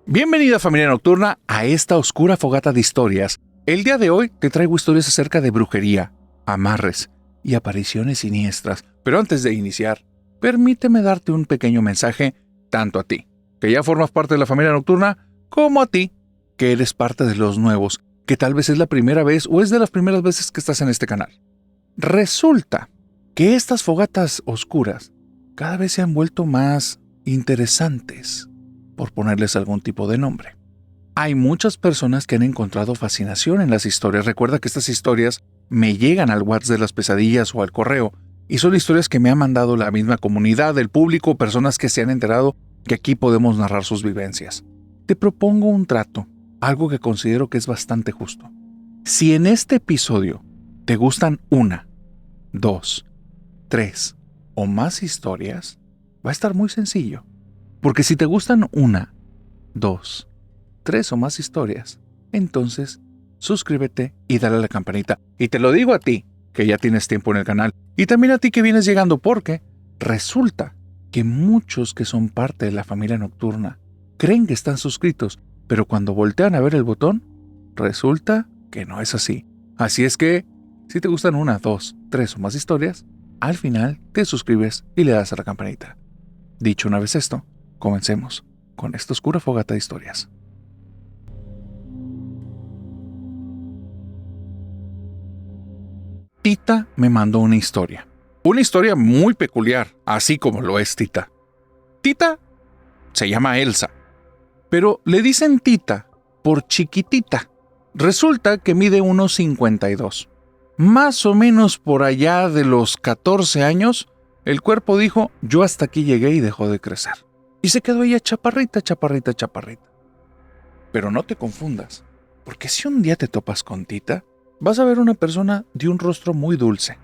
Bienvenida familia nocturna a esta oscura fogata de historias. El día de hoy te traigo historias acerca de brujería, amarres y apariciones siniestras. Pero antes de iniciar, permíteme darte un pequeño mensaje tanto a ti, que ya formas parte de la familia nocturna, como a ti, que eres parte de los nuevos, que tal vez es la primera vez o es de las primeras veces que estás en este canal. Resulta que estas fogatas oscuras cada vez se han vuelto más interesantes, por ponerles algún tipo de nombre. Hay muchas personas que han encontrado fascinación en las historias. Recuerda que estas historias me llegan al WhatsApp de las pesadillas o al correo, y son historias que me ha mandado la misma comunidad, el público, personas que se han enterado que aquí podemos narrar sus vivencias. Te propongo un trato, algo que considero que es bastante justo. Si en este episodio te gustan 1, 2, 3 o más historias, va a estar muy sencillo. Porque si te gustan 1, 2, 3 o más historias, entonces suscríbete y dale a la campanita. Y te lo digo a ti, que ya tienes tiempo en el canal, y también a ti que vienes llegando, porque resulta que muchos que son parte de la familia nocturna creen que están suscritos, pero cuando voltean a ver el botón, resulta que no es así. Así es que, si te gustan 1, 2, 3 o más historias, al final te suscribes y le das a la campanita. Dicho una vez esto, comencemos con esta oscura fogata de historias. Tita me mandó una historia. Una historia muy peculiar, así como lo es Tita. Tita se llama Elsa, pero le dicen Tita por chiquitita. Resulta que mide 1,52. Más o menos por allá de los 14 años, el cuerpo dijo, yo hasta aquí llegué y dejó de crecer. Y se quedó ella chaparrita. Pero no te confundas, porque si un día te topas con Tita, vas a ver una persona de un rostro muy dulce,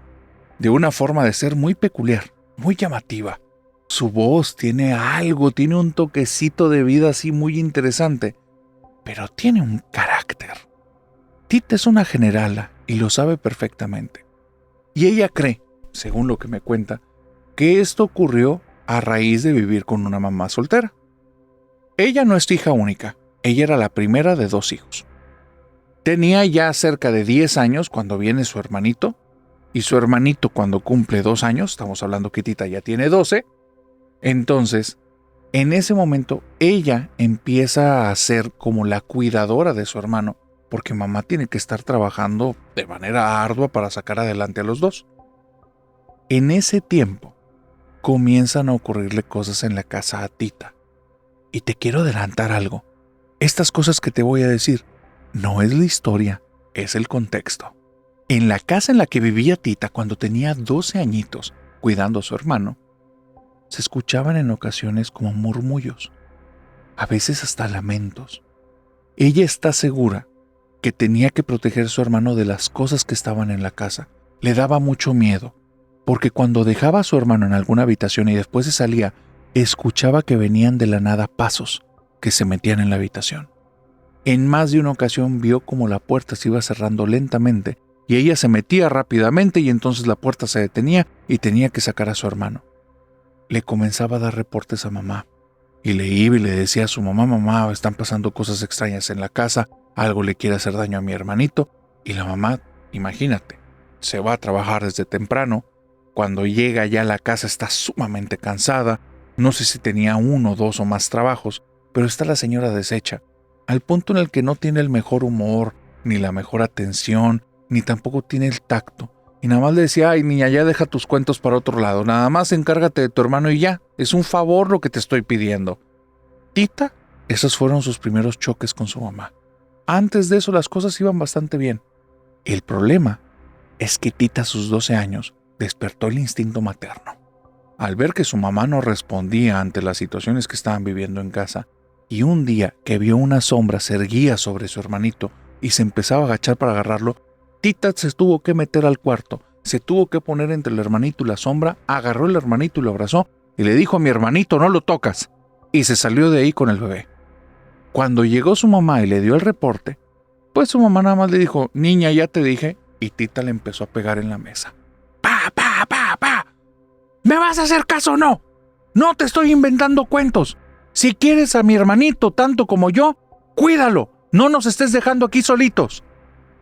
de una forma de ser muy peculiar, muy llamativa. Su voz tiene algo, tiene un toquecito de vida así muy interesante, pero tiene un carácter. Tita es una generala y lo sabe perfectamente. Y ella cree, según lo que me cuenta, que esto ocurrió a raíz de vivir con una mamá soltera. Ella no es hija única, ella era la primera de 2 hijos. Tenía ya cerca de 10 años cuando viene su hermanito, y su hermanito cuando cumple 2 años, estamos hablando que Tita ya tiene 12, entonces, en ese momento, ella empieza a ser como la cuidadora de su hermano, porque mamá tiene que estar trabajando de manera ardua para sacar adelante a los 2. En ese tiempo, comienzan a ocurrirle cosas en la casa a Tita. Y te quiero adelantar algo. Estas cosas que te voy a decir no es la historia, es el contexto. En la casa en la que vivía Tita cuando tenía 12 añitos, cuidando a su hermano, se escuchaban en ocasiones como murmullos, a veces hasta lamentos. Ella está segura que tenía que proteger a su hermano de las cosas que estaban en la casa. Le daba mucho miedo, porque cuando dejaba a su hermano en alguna habitación y después se salía, escuchaba que venían de la nada pasos que se metían en la habitación. En más de una ocasión vio como la puerta se iba cerrando lentamente y ella se metía rápidamente y entonces la puerta se detenía y tenía que sacar a su hermano. Le comenzaba a dar reportes a mamá y le iba y le decía a su mamá, mamá, están pasando cosas extrañas en la casa, algo le quiere hacer daño a mi hermanito. Y la mamá, imagínate, se va a trabajar desde temprano. Cuando llega ya a la casa está sumamente cansada, no sé si tenía 1, 2 o más trabajos, pero está la señora deshecha, al punto en el que no tiene el mejor humor, ni la mejor atención, ni tampoco tiene el tacto. Y nada más le decía, ay niña, ya deja tus cuentos para otro lado, nada más encárgate de tu hermano y ya, es un favor lo que te estoy pidiendo. Tita, esos fueron sus primeros choques con su mamá. Antes de eso las cosas iban bastante bien. El problema es que Tita a sus 12 años despertó el instinto materno. Al ver que su mamá no respondía ante las situaciones que estaban viviendo en casa, y un día que vio una sombra se erguía sobre su hermanito y se empezaba a agachar para agarrarlo, Tita se tuvo que meter al cuarto, se tuvo que poner entre el hermanito y la sombra, agarró el hermanito y lo abrazó y le dijo a mi hermanito, no lo tocas, y se salió de ahí con el bebé. Cuando llegó su mamá y le dio el reporte, pues su mamá nada más le dijo, niña, ya te dije, y Tita le empezó a pegar en la mesa. ¡Pa, pa, pa, pa! ¿Me vas a hacer caso o no? No te estoy inventando cuentos. Si quieres a mi hermanito tanto como yo, cuídalo, no nos estés dejando aquí solitos.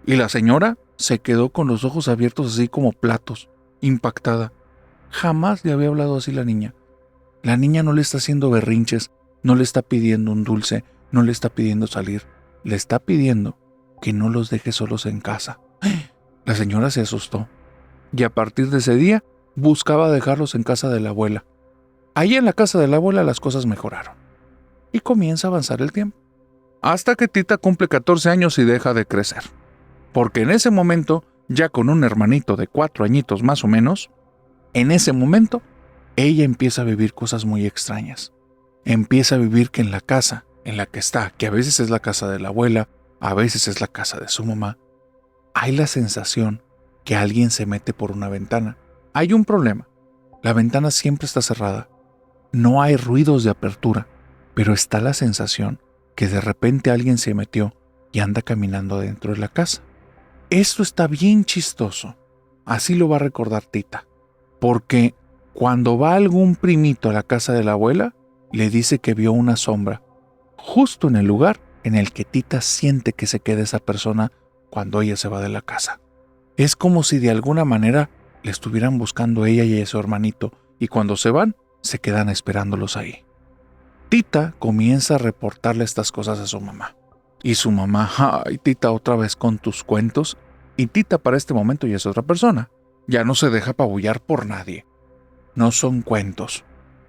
Y la señora se quedó con los ojos abiertos así como platos, impactada. Jamás le había hablado así la niña. La niña no le está haciendo berrinches, no le está pidiendo un dulce, no le está pidiendo salir, le está pidiendo que no los deje solos en casa. La señora se asustó y a partir de ese día buscaba dejarlos en casa de la abuela. Ahí en la casa de la abuela las cosas mejoraron y comienza a avanzar el tiempo. Hasta que Tita cumple 14 años y deja de crecer. Porque en ese momento, ya con un hermanito de 4 añitos más o menos, en ese momento, ella empieza a vivir cosas muy extrañas. Empieza a vivir que en la casa en la que está, que a veces es la casa de la abuela, a veces es la casa de su mamá, hay la sensación que alguien se mete por una ventana. Hay un problema. La ventana siempre está cerrada. No hay ruidos de apertura, pero está la sensación que de repente alguien se metió y anda caminando dentro de la casa. Esto está bien chistoso. Así lo va a recordar Tita. Porque cuando va algún primito a la casa de la abuela, le dice que vio una sombra justo en el lugar en el que Tita siente que se queda esa persona cuando ella se va de la casa. Es como si de alguna manera le estuvieran buscando ella y a su hermanito, y cuando se van, se quedan esperándolos ahí. Tita comienza a reportarle estas cosas a su mamá. Y su mamá, ay Tita, otra vez con tus cuentos. Y Tita para este momento ya es otra persona. Ya no se deja apabullar por nadie. No son cuentos.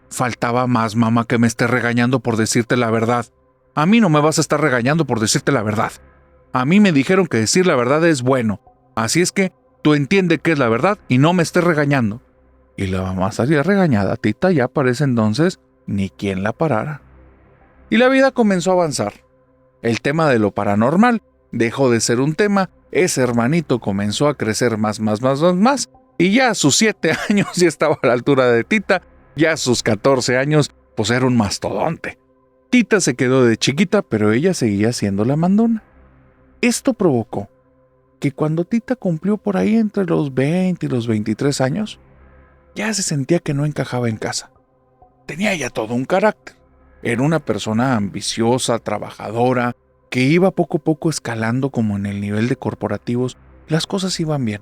Faltaba más, mamá, que me esté regañando por decirte la verdad. A mí no me vas a estar regañando por decirte la verdad. A mí me dijeron que decir la verdad es bueno. Así es que tú entiende qué es la verdad y no me estés regañando. Y la mamá salía regañada. Tita ya parece entonces ni quien la parara. Y la vida comenzó a avanzar. El tema de lo paranormal dejó de ser un tema. Ese hermanito comenzó a crecer más. Y ya a sus 7 años ya estaba a la altura de Tita. Ya a sus 14 años, pues era un mastodonte. Tita se quedó de chiquita, pero ella seguía siendo la mandona. Esto provocó que cuando Tita cumplió por ahí entre los 20 y los 23 años, ya se sentía que no encajaba en casa. Tenía ya todo un carácter. Era una persona ambiciosa, trabajadora, que iba poco a poco escalando como en el nivel de corporativos. Las cosas iban bien.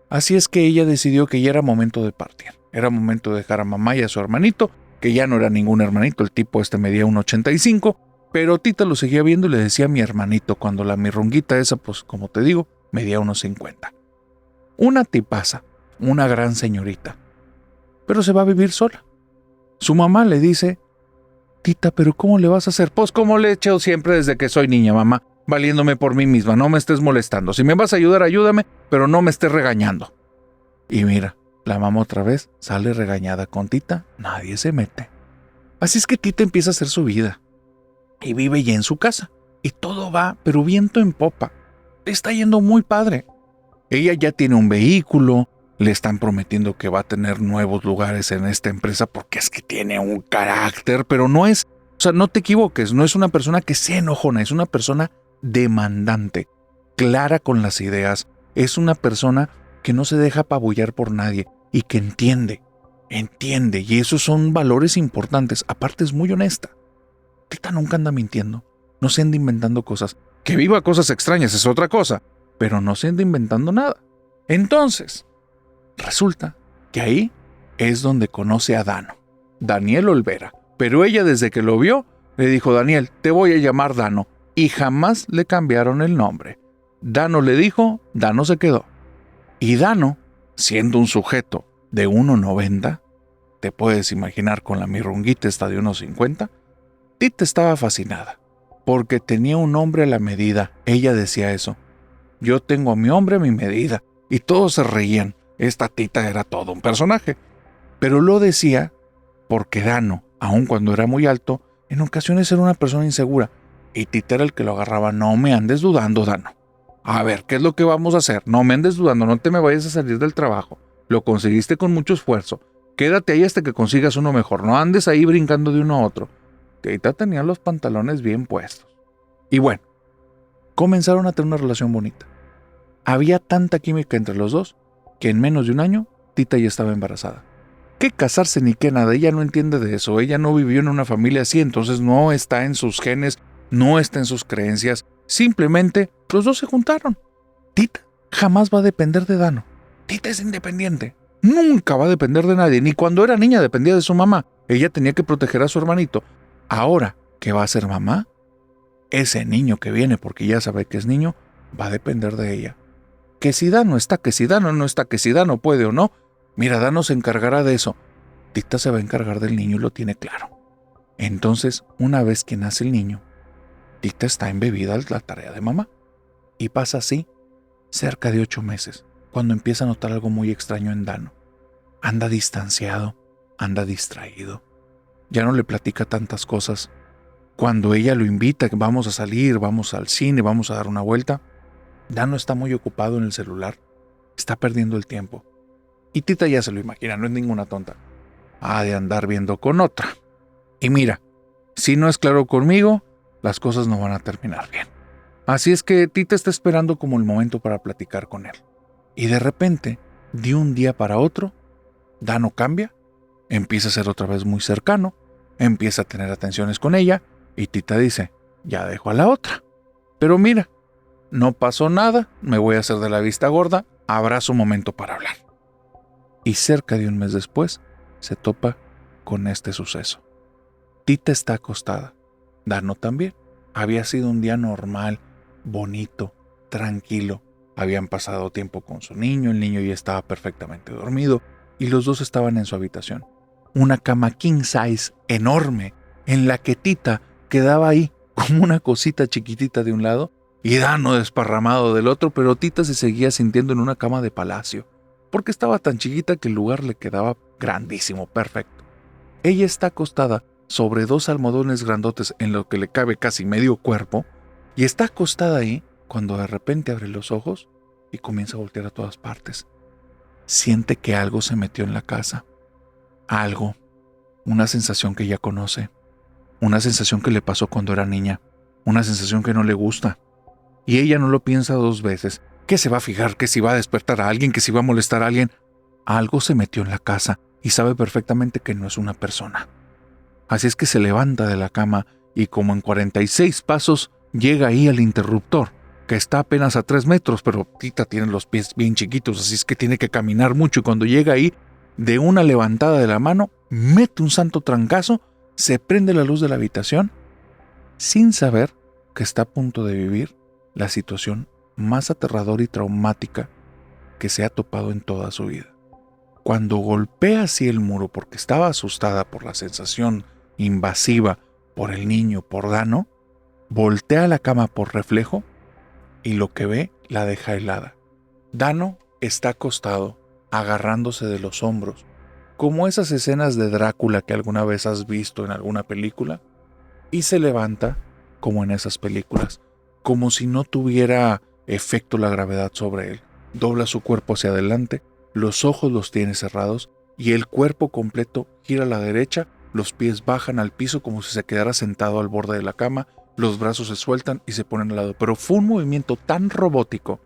Así es que ella decidió que ya era momento de partir. Era momento de dejar a mamá y a su hermanito, que ya no era ningún hermanito, el tipo medía 1,85, pero Tita lo seguía viendo y le decía a mi hermanito, cuando la mirronguita esa, pues como te digo, medía 1,50. Una tipaza, una gran señorita, pero se va a vivir sola. Su mamá le dice, Tita, ¿pero cómo le vas a hacer? Pues como le he hecho siempre desde que soy niña, mamá, valiéndome por mí misma, no me estés molestando. Si me vas a ayudar, ayúdame, pero no me estés regañando. Y mira, la mamá otra vez sale regañada con Tita, nadie se mete. Así es que Tita empieza a hacer su vida. Y vive ya en su casa. Y todo va, pero viento en popa. Le está yendo muy padre. Ella ya tiene un vehículo, le están prometiendo que va a tener nuevos lugares en esta empresa porque es que tiene un carácter, pero no es, o sea, no te equivoques, no es una persona que sea enojona, es una persona demandante, clara con las ideas, es una persona que no se deja apabullar por nadie y que entiende, y esos son valores importantes. Aparte es muy honesta. Tita nunca anda mintiendo, no se anda inventando cosas. Que viva cosas extrañas es otra cosa, pero no se anda inventando nada. Entonces, resulta que ahí es donde conoce a Dano, Daniel Olvera. Pero ella desde que lo vio, le dijo, Daniel, te voy a llamar Dano. Y jamás le cambiaron el nombre. Dano le dijo, Dano se quedó. Y Dano, siendo un sujeto de 1,90, te puedes imaginar con la mirrunguita esta de 1,50, Tita estaba fascinada, porque tenía un hombre a la medida. Ella decía eso. Yo tengo a mi hombre a mi medida. Y todos se reían. Esta Tita era todo un personaje. Pero lo decía porque Dano, aun cuando era muy alto, en ocasiones era una persona insegura. Y Tita era el que lo agarraba. No me andes dudando, Dano. A ver, ¿qué es lo que vamos a hacer? No me andes dudando, no te me vayas a salir del trabajo. Lo conseguiste con mucho esfuerzo. Quédate ahí hasta que consigas uno mejor. No andes ahí brincando de uno a otro. Tita tenía los pantalones bien puestos. Y bueno, comenzaron a tener una relación bonita. Había tanta química entre los dos que en menos de un año Tita ya estaba embarazada. qué casarse ni qué nada. Ella no entiende de eso. Ella no vivió en una familia así, entonces no está en sus genes, no está en sus creencias. Simplemente los dos se juntaron. Tita jamás va a depender de Dano. Tita es independiente. Nunca va a depender de nadie. Ni cuando era niña dependía de su mamá. Ella tenía que proteger a su hermanito. Ahora que va a ser mamá, ese niño que viene, porque ya sabe que es niño, va a depender de ella. Que si Dano está, que si Dano no está, que si Dano puede o no, mira, Dano se encargará de eso. Tita se va a encargar del niño y lo tiene claro. Entonces, una vez que nace el niño, Tita está embebida en la tarea de mamá. Y pasa así cerca de 8 meses, cuando empieza a notar algo muy extraño en Dano. Anda distanciado, anda distraído. Ya no le platica tantas cosas. Cuando ella lo invita, que vamos a salir, vamos al cine, vamos a dar una vuelta, Dano está muy ocupado en el celular. Está perdiendo el tiempo. Y Tita ya se lo imagina, no es ninguna tonta. Ha de andar viendo con otra. Y mira, si no es claro conmigo, las cosas no van a terminar bien. Así es que Tita está esperando como el momento para platicar con él. Y de repente, de un día para otro, Dano cambia, empieza a ser otra vez muy cercano, empieza a tener atenciones con ella, y Tita dice, ya dejo a la otra. Pero mira, no pasó nada, me voy a hacer de la vista gorda, habrá su momento para hablar. Y cerca de un mes después, se topa con este suceso. Tita está acostada, Dano también. Había sido un día normal, bonito, tranquilo. Habían pasado tiempo con su niño, el niño ya estaba perfectamente dormido y los dos estaban en su habitación. Una cama king size enorme en la que Tita quedaba ahí como una cosita chiquitita de un lado y Dano desparramado del otro, pero Tita se seguía sintiendo en una cama de palacio, porque estaba tan chiquita que el lugar le quedaba grandísimo, perfecto. Ella está acostada sobre 2 almohadones grandotes en lo que le cabe casi medio cuerpo, y está acostada ahí cuando de repente abre los ojos y comienza a voltear a todas partes. Siente que algo se metió en la casa. Algo, una sensación que ya conoce, una sensación que le pasó cuando era niña, una sensación que no le gusta. Y ella no lo piensa 2 veces. ¿Qué se va a fijar? ¿Que si va a despertar a alguien? ¿Que si va a molestar a alguien? Algo se metió en la casa y sabe perfectamente que no es una persona. Así es que se levanta de la cama y como en 46 pasos llega ahí al interruptor, que está apenas a 3 metros, pero Tita tiene los pies bien chiquitos, así es que tiene que caminar mucho y cuando llega ahí, de una levantada de la mano, mete un santo trancazo, se prende la luz de la habitación, sin saber que está a punto de vivir la situación más aterradora y traumática que se ha topado en toda su vida. Cuando golpea así el muro porque estaba asustada por la sensación invasiva, por el niño, por Dano, voltea la cama por reflejo y lo que ve la deja helada. Dano está acostado, agarrándose de los hombros, como esas escenas de Drácula que alguna vez has visto en alguna película, y se levanta como en esas películas, como si no tuviera efecto la gravedad sobre él. Dobla su cuerpo hacia adelante, los ojos los tiene cerrados y el cuerpo completo gira a la derecha, los pies bajan al piso como si se quedara sentado al borde de la cama, los brazos se sueltan y se ponen al lado. Pero fue un movimiento tan robótico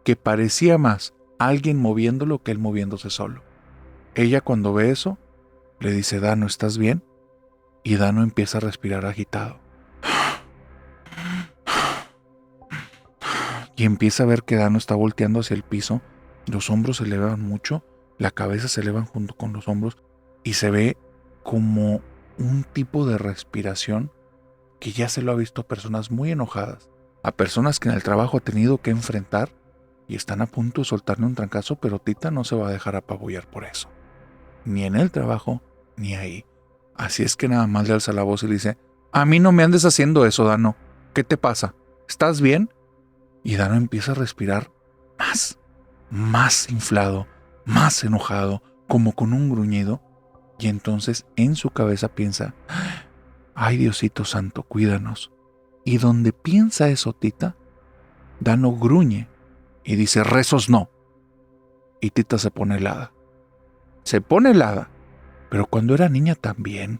que parecía más alguien moviéndolo que él moviéndose solo. Ella cuando ve eso, le dice, Dano, ¿estás bien? Y Dano empieza a respirar agitado. Y empieza a ver que Dano está volteando hacia el piso, los hombros se elevan mucho, la cabeza se eleva junto con los hombros y se ve como un tipo de respiración que ya se lo ha visto a personas muy enojadas, a personas que en el trabajo ha tenido que enfrentar y están a punto de soltarle un trancazo, pero Tita no se va a dejar apabullar por eso, ni en el trabajo ni ahí. Así es que nada más le alza la voz y le dice, a mí no me andes haciendo eso, Dano, ¿qué te pasa? ¿Estás bien? Y Dano empieza a respirar más inflado, más enojado, como con un gruñido, y entonces en su cabeza piensa, ay Diosito Santo, cuídanos. Y donde piensa eso Tita, Dano gruñe y dice, rezos no. Y Tita se pone helada. Se pone helada, pero cuando era niña también.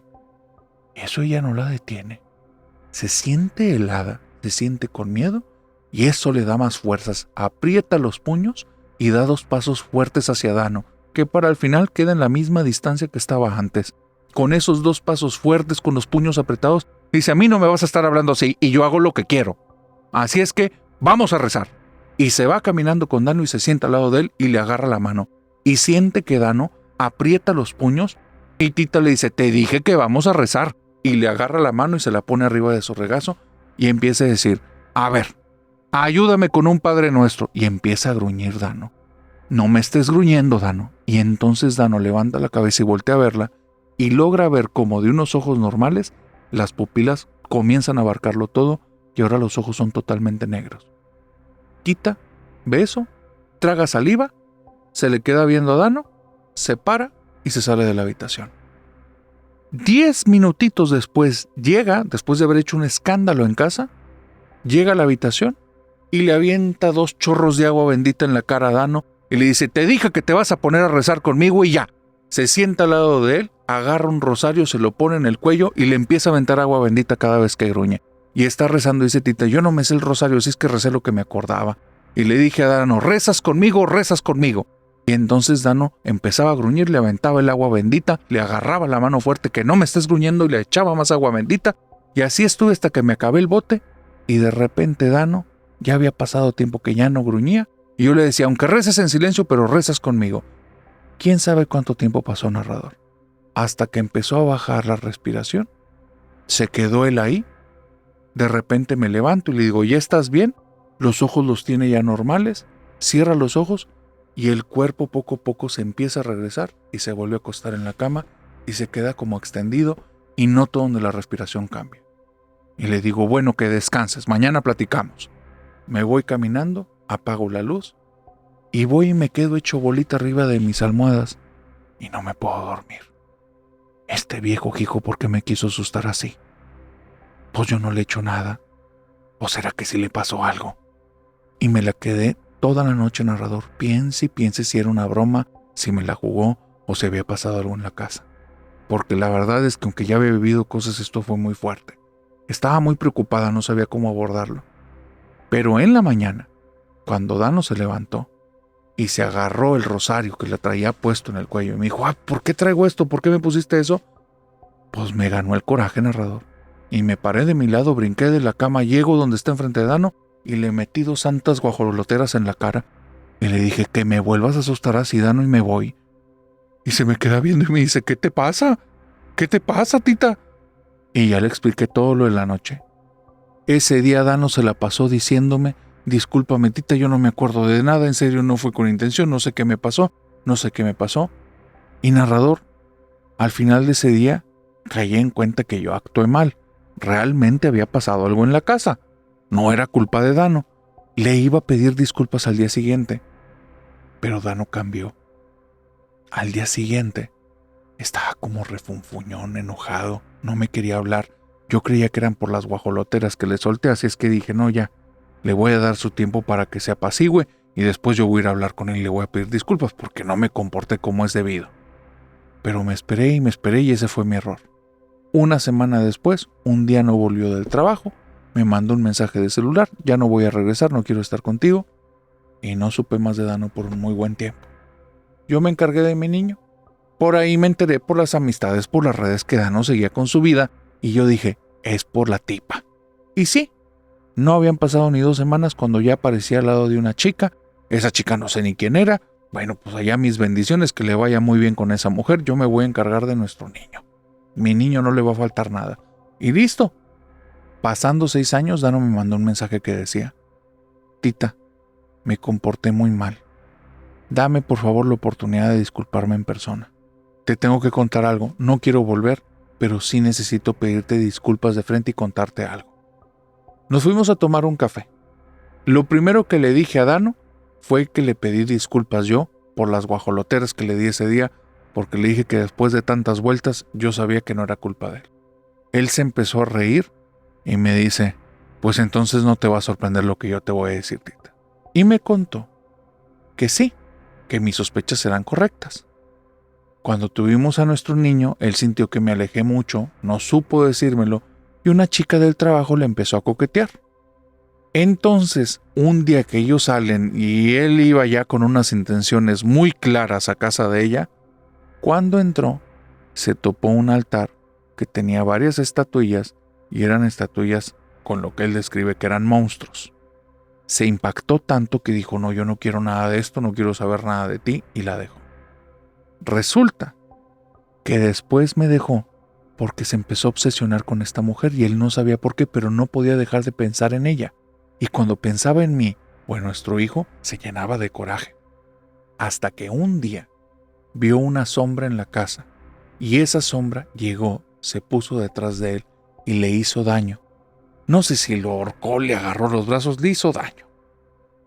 Eso ella no la detiene. Se siente helada, se siente con miedo, y eso le da más fuerzas. Aprieta los puños y da 2 pasos fuertes hacia Dano, que para el final queda en la misma distancia que estaba antes. Con esos 2 pasos fuertes, con los puños apretados, dice: a mí no me vas a estar hablando así y yo hago lo que quiero. Así es que vamos a rezar. Y se va caminando con Dano y se sienta al lado de él y le agarra la mano. Y siente que Dano aprieta los puños y Tita le dice: te dije que vamos a rezar. Y le agarra la mano y se la pone arriba de su regazo y empieza a decir: a ver, ayúdame con un Padre Nuestro. Y empieza a gruñir Dano. No me estés gruñendo, Dano. Y entonces Dano levanta la cabeza y voltea a verla y logra ver como de unos ojos normales las pupilas comienzan a abarcarlo todo y ahora los ojos son totalmente negros. Tita ve eso, traga saliva, se le queda viendo a Dano, se para y se sale de la habitación. 10 minutitos después llega, después de haber hecho un escándalo en casa, llega a la habitación y le avienta 2 chorros de agua bendita en la cara a Dano y le dice: te dije que te vas a poner a rezar conmigo. Y ya. Se sienta al lado de él, agarra un rosario, se lo pone en el cuello y le empieza a aventar agua bendita cada vez que gruñe. Y está rezando, dice Tita: yo no me sé el rosario, si es que recé lo que me acordaba. Y le dije a Dano: rezas conmigo, rezas conmigo. Y entonces Dano empezaba a gruñir, le aventaba el agua bendita, le agarraba la mano fuerte: que no me estés gruñendo, y le echaba más agua bendita. Y así estuve hasta que me acabé el bote. Y de repente Dano, ya había pasado tiempo que ya no gruñía, y yo le decía: aunque reces en silencio, pero rezas conmigo. ¿Quién sabe cuánto tiempo pasó, narrador? Hasta que empezó a bajar la respiración. Se quedó él ahí. De repente me levanto y le digo: ¿ya estás bien? Los ojos los tiene ya normales. Cierra los ojos y el cuerpo poco a poco se empieza a regresar y se vuelve a acostar en la cama y se queda como extendido y noto donde la respiración cambia. Y le digo: bueno, que descanses, mañana platicamos. Me voy caminando, apago la luz y voy y me quedo hecho bolita arriba de mis almohadas y no me puedo dormir. Este viejo hijo, ¿por qué me quiso asustar así? Pues yo no le he hecho nada. ¿O será que sí le pasó algo? Y me la quedé toda la noche, narrador. Piense y piense si era una broma, si me la jugó o si había pasado algo en la casa. Porque la verdad es que aunque ya había vivido cosas, esto fue muy fuerte. Estaba muy preocupada, no sabía cómo abordarlo. Pero en la mañana, cuando Dano se levantó y se agarró el rosario que le traía puesto en el cuello y me dijo: ¿por qué traigo esto? ¿Por qué me pusiste eso? Pues me ganó el coraje, narrador. Y me paré de mi lado, brinqué de la cama, llego donde está enfrente de Dano y le metí 2 santas guajoloteras en la cara y le dije: que me vuelvas a asustar así, Dano, y me voy. Y se me queda viendo y me dice: ¿qué te pasa? ¿Qué te pasa, Tita? Y ya le expliqué todo lo de la noche. Ese día Dano se la pasó diciéndome: discúlpame, Tita, yo no me acuerdo de nada, en serio no fue con intención, no sé qué me pasó. Y narrador, al final de ese día caí en cuenta que yo actué mal. Realmente había pasado algo en la casa. No era culpa de Dano. Le iba a pedir disculpas al día siguiente. Pero Dano cambió. Al día siguiente estaba como refunfuñón, enojado. No me quería hablar. Yo creía que eran por las guajoloteras que le solté, así es que dije: no, ya. Le voy a dar su tiempo para que se apacigüe y después yo voy a ir a hablar con él y le voy a pedir disculpas porque no me comporté como es debido. Pero me esperé y ese fue mi error. Una semana después, un día no volvió del trabajo, me mandó un mensaje de celular: ya no voy a regresar, no quiero estar contigo. Y no supe más de Dano por un muy buen tiempo. Yo me encargué de mi niño. Por ahí me enteré por las amistades, por las redes, que Dano seguía con su vida y yo dije: es por la tipa. Y sí, no habían pasado ni 2 semanas cuando ya aparecía al lado de una chica. Esa chica no sé ni quién era. Bueno, pues allá mis bendiciones, que le vaya muy bien con esa mujer. Yo me voy a encargar de nuestro niño. Mi niño no le va a faltar nada. Y listo. Pasando 6 años, Dano me mandó un mensaje que decía: Tita, me comporté muy mal. Dame por favor la oportunidad de disculparme en persona. Te tengo que contar algo. No quiero volver, pero sí necesito pedirte disculpas de frente y contarte algo. Nos fuimos a tomar un café. Lo primero que le dije a Dano fue que le pedí disculpas yo por las guajoloteras que le di ese día, porque le dije que después de tantas vueltas yo sabía que no era culpa de él. Él se empezó a reír y me dice: pues entonces no te va a sorprender lo que yo te voy a decir, Tita. Y me contó que sí, que mis sospechas eran correctas. Cuando tuvimos a nuestro niño, él sintió que me alejé mucho, no supo decírmelo, y una chica del trabajo le empezó a coquetear. Entonces, un día que ellos salen y él iba ya con unas intenciones muy claras a casa de ella, cuando entró, se topó un altar que tenía varias estatuillas y eran estatuillas con lo que él describe que eran monstruos. Se impactó tanto que dijo, no, yo no quiero nada de esto, no quiero saber nada de ti, y la dejó. Resulta que después me dejó porque se empezó a obsesionar con esta mujer y él no sabía por qué, pero no podía dejar de pensar en ella. Y cuando pensaba en mí o en nuestro hijo, se llenaba de coraje. Hasta que un día vio una sombra en la casa y esa sombra llegó, se puso detrás de él y le hizo daño. No sé si lo ahorcó, le agarró los brazos, le hizo daño.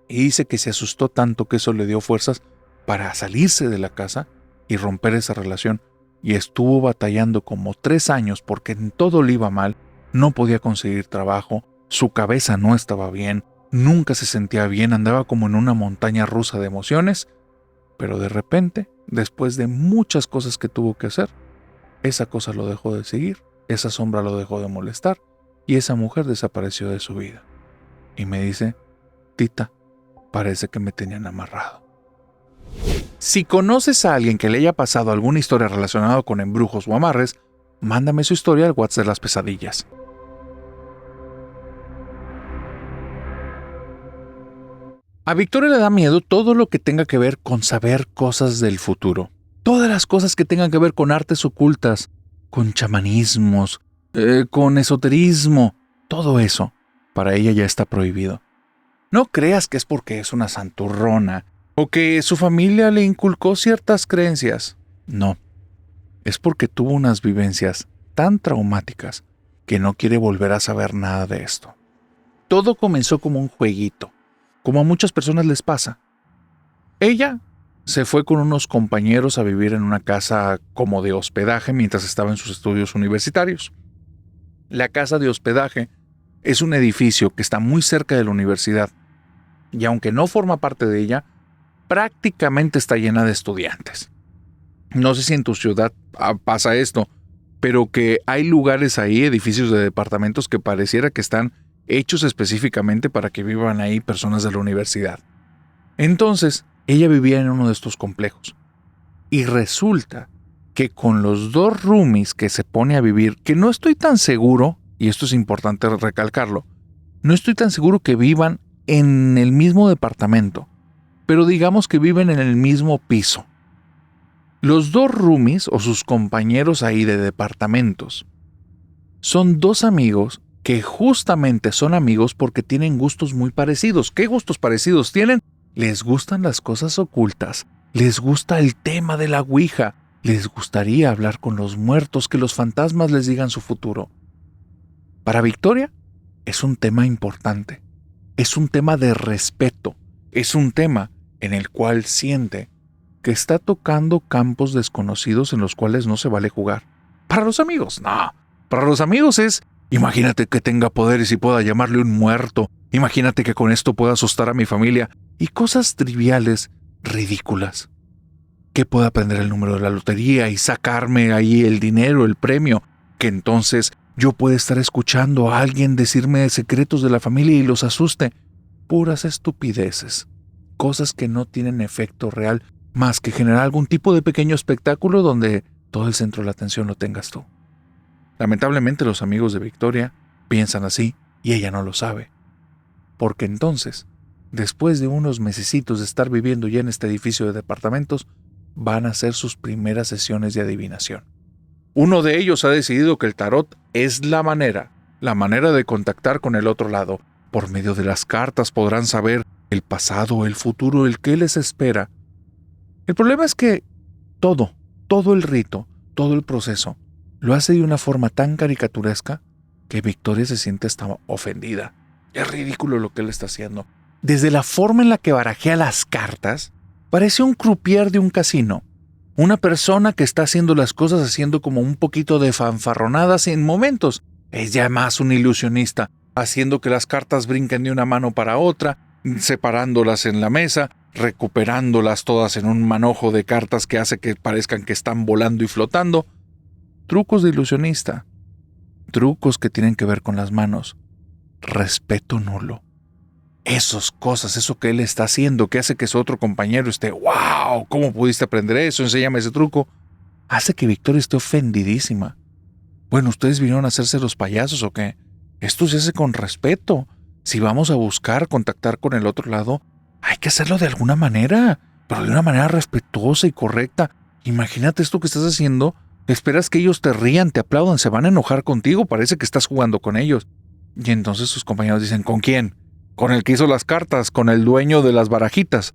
Y dice que se asustó tanto que eso le dio fuerzas para salirse de la casa y romper esa relación. Y estuvo batallando como 3 años porque en todo le iba mal, no podía conseguir trabajo, su cabeza no estaba bien, nunca se sentía bien, andaba como en una montaña rusa de emociones, pero de repente, después de muchas cosas que tuvo que hacer, esa cosa lo dejó de seguir, esa sombra lo dejó de molestar y esa mujer desapareció de su vida. Y me dice, Tita, parece que me tenían amarrado. Si conoces a alguien que le haya pasado alguna historia relacionada con embrujos o amarres, mándame su historia al WhatsApp de las pesadillas. A Victoria le da miedo todo lo que tenga que ver con saber cosas del futuro. Todas las cosas que tengan que ver con artes ocultas, con chamanismos, con esoterismo, todo eso, para ella ya está prohibido. No creas que es porque es una santurrona o que su familia le inculcó ciertas creencias. No, es porque tuvo unas vivencias tan traumáticas que no quiere volver a saber nada de esto. Todo comenzó como un jueguito, como a muchas personas les pasa. Ella se fue con unos compañeros a vivir en una casa como de hospedaje mientras estaba en sus estudios universitarios. La casa de hospedaje es un edificio que está muy cerca de la universidad y aunque no forma parte de ella, prácticamente está llena de estudiantes. No sé si en tu ciudad pasa esto, pero que hay lugares ahí, edificios de departamentos que pareciera que están hechos específicamente para que vivan ahí personas de la universidad. Entonces, ella vivía en uno de estos complejos. Y resulta que con los 2 roomies que se pone a vivir, que no estoy tan seguro, y esto es importante recalcarlo, no estoy tan seguro que vivan en el mismo departamento, pero digamos que viven en el mismo piso. Los 2 roomies o sus compañeros ahí de departamentos son 2 amigos que justamente son amigos porque tienen gustos muy parecidos. ¿Qué gustos parecidos tienen? Les gustan las cosas ocultas, les gusta el tema de la ouija, les gustaría hablar con los muertos, que los fantasmas les digan su futuro. Para Victoria es un tema importante, es un tema de respeto, es un tema en el cual siente que está tocando campos desconocidos en los cuales no se vale jugar. Para los amigos, no. Para los amigos es, imagínate que tenga poderes y pueda llamarle un muerto, imagínate que con esto pueda asustar a mi familia, y cosas triviales, ridículas. Que pueda aprender el número de la lotería y sacarme ahí el dinero, el premio, que entonces yo pueda estar escuchando a alguien decirme secretos de la familia y los asuste. Puras estupideces, cosas que no tienen efecto real, más que generar algún tipo de pequeño espectáculo donde todo el centro de la atención lo tengas tú. Lamentablemente los amigos de Victoria piensan así y ella no lo sabe. Porque entonces, después de unos mesecitos de estar viviendo ya en este edificio de departamentos, van a hacer sus primeras sesiones de adivinación. Uno de ellos ha decidido que el tarot es la manera de contactar con el otro lado. Por medio de las cartas podrán saber el pasado, el futuro, el que les espera. El problema es que todo el rito, todo el proceso, lo hace de una forma tan caricaturesca que Victoria se siente hasta ofendida. Es ridículo lo que él está haciendo. Desde la forma en la que barajea las cartas, parece un croupier de un casino. Una persona que está haciendo las cosas haciendo como un poquito de fanfarronadas en momentos. Es ya más un ilusionista, haciendo que las cartas brinquen de una mano para otra, separándolas en la mesa, recuperándolas todas en un manojo de cartas que hace que parezcan que están volando y flotando. Trucos de ilusionista. Trucos que tienen que ver con las manos. Respeto nulo. Esas cosas, eso que él está haciendo, que hace que su otro compañero esté, wow, ¿cómo pudiste aprender eso? Enséñame ese truco. Hace que Victoria esté ofendidísima. Bueno, ¿ustedes vinieron a hacerse los payasos o qué? Esto se hace con respeto. Si vamos a buscar contactar con el otro lado, hay que hacerlo de alguna manera, pero de una manera respetuosa y correcta. Imagínate esto que estás haciendo. Esperas que ellos te rían, te aplaudan, se van a enojar contigo, parece que estás jugando con ellos. Y entonces sus compañeros dicen, ¿con quién? Con el que hizo las cartas, con el dueño de las barajitas.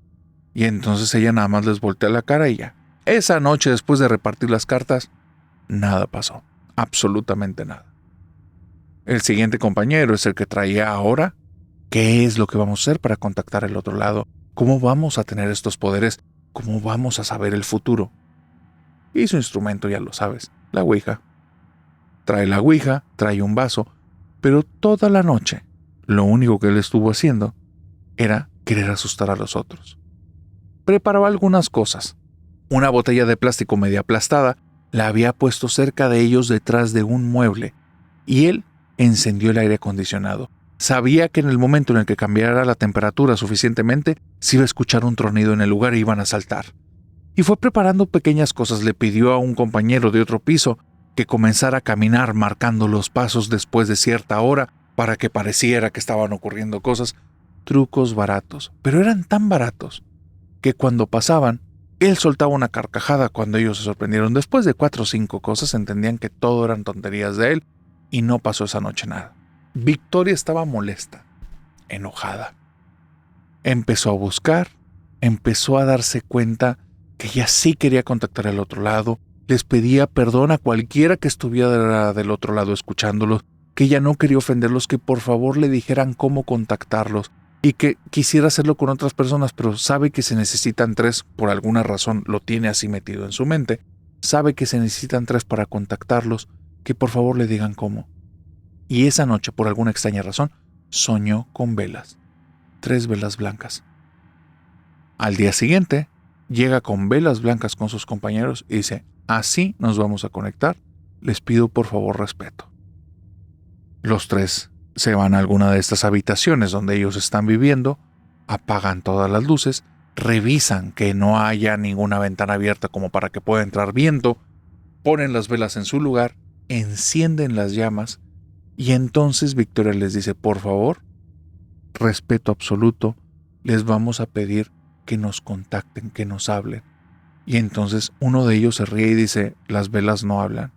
Y entonces ella nada más les voltea la cara y ya. Esa noche, después de repartir las cartas, nada pasó. Absolutamente nada. El siguiente compañero es el que traía ahora. ¿Qué es lo que vamos a hacer para contactar al otro lado? ¿Cómo vamos a tener estos poderes? ¿Cómo vamos a saber el futuro? Y su instrumento ya lo sabes, la ouija. Trae la ouija, trae un vaso, pero toda la noche lo único que él estuvo haciendo era querer asustar a los otros. Preparaba algunas cosas. Una botella de plástico media aplastada la había puesto cerca de ellos detrás de un mueble, y él encendió el aire acondicionado. Sabía que en el momento en el que cambiara la temperatura suficientemente, se iba a escuchar un tronido en el lugar e iban a saltar. Y fue preparando pequeñas cosas. Le pidió a un compañero de otro piso que comenzara a caminar marcando los pasos después de cierta hora para que pareciera que estaban ocurriendo cosas. Trucos baratos, pero eran tan baratos que cuando pasaban, él soltaba una carcajada cuando ellos se sorprendieron. Después de 4 o 5 cosas entendían que todo eran tonterías de él y no pasó esa noche nada. Victoria estaba molesta, enojada. Empezó a buscar, empezó a darse cuenta que ella sí quería contactar al otro lado, les pedía perdón a cualquiera que estuviera del otro lado escuchándolos, que ella no quería ofenderlos, que por favor le dijeran cómo contactarlos y que quisiera hacerlo con otras personas, pero sabe que se necesitan 3, por alguna razón lo tiene así metido en su mente, sabe que se necesitan 3 para contactarlos, que por favor le digan cómo. Y esa noche, por alguna extraña razón, soñó con velas, 3 velas blancas. Al día siguiente, llega con velas blancas con sus compañeros y dice, así nos vamos a conectar, les pido por favor respeto. Los 3 se van a alguna de estas habitaciones donde ellos están viviendo, apagan todas las luces, revisan que no haya ninguna ventana abierta como para que pueda entrar viento, ponen las velas en su lugar, encienden las llamas y entonces Victoria les dice, por favor, respeto absoluto, les vamos a pedir que nos contacten, que nos hablen. Y entonces uno de ellos se ríe y dice, las velas no hablan.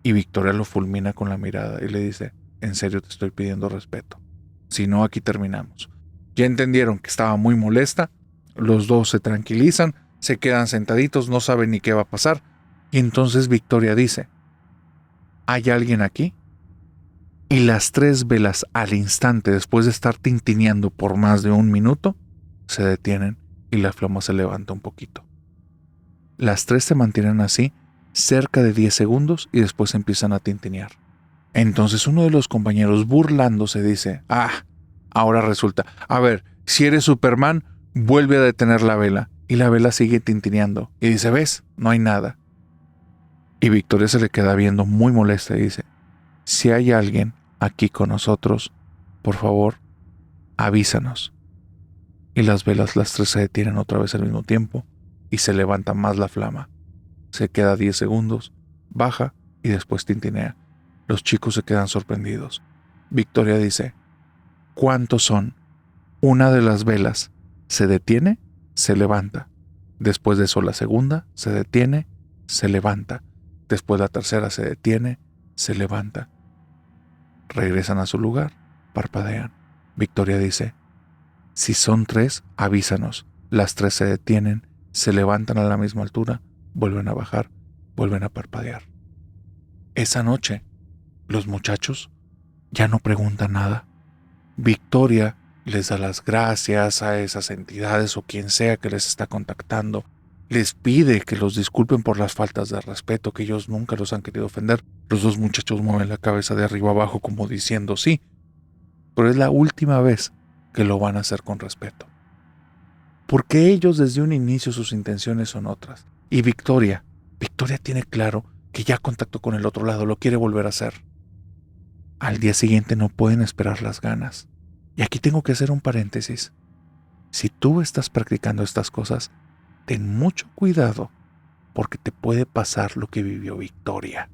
Y Victoria lo fulmina con la mirada y le dice, en serio te estoy pidiendo respeto. Si no, aquí terminamos. Ya entendieron que estaba muy molesta, los 2 se tranquilizan, se quedan sentaditos, no saben ni qué va a pasar. Y entonces Victoria dice, ¿hay alguien aquí? Y las 3 velas al instante, después de estar tintineando por más de 1 minuto, se detienen y la flama se levanta un poquito. Las 3 se mantienen así cerca de 10 segundos y después empiezan a tintinear. Entonces uno de los compañeros burlándose dice, ahora resulta, a ver, si eres Superman, vuelve a detener la vela. Y la vela sigue tintineando y dice, ¿ves? No hay nada. Y Victoria se le queda viendo muy molesta y dice, si hay alguien aquí con nosotros, por favor, avísanos. Y las velas, las 3 se detienen otra vez al mismo tiempo y se levanta más la flama. Se queda 10 segundos, baja y después tintinea. Los chicos se quedan sorprendidos. Victoria dice, ¿cuántos son? Una de las velas se detiene, se levanta. Después de eso la segunda se detiene, se levanta. Después la tercera se detiene, se levanta. Regresan a su lugar, parpadean. Victoria dice, si son 3, avísanos. Las 3 se detienen, se levantan a la misma altura, vuelven a bajar, vuelven a parpadear. Esa noche, los muchachos ya no preguntan nada. Victoria les da las gracias a esas entidades o quien sea que les está contactando. Les pide que los disculpen por las faltas de respeto, que ellos nunca los han querido ofender. Los 2 muchachos mueven la cabeza de arriba abajo como diciendo sí, pero es la última vez que lo van a hacer con respeto. Porque ellos desde un inicio sus intenciones son otras. Y Victoria tiene claro que ya contactó con el otro lado, lo quiere volver a hacer. Al día siguiente no pueden esperar las ganas. Y aquí tengo que hacer un paréntesis. Si tú estás practicando estas cosas, ten mucho cuidado porque te puede pasar lo que vivió Victoria.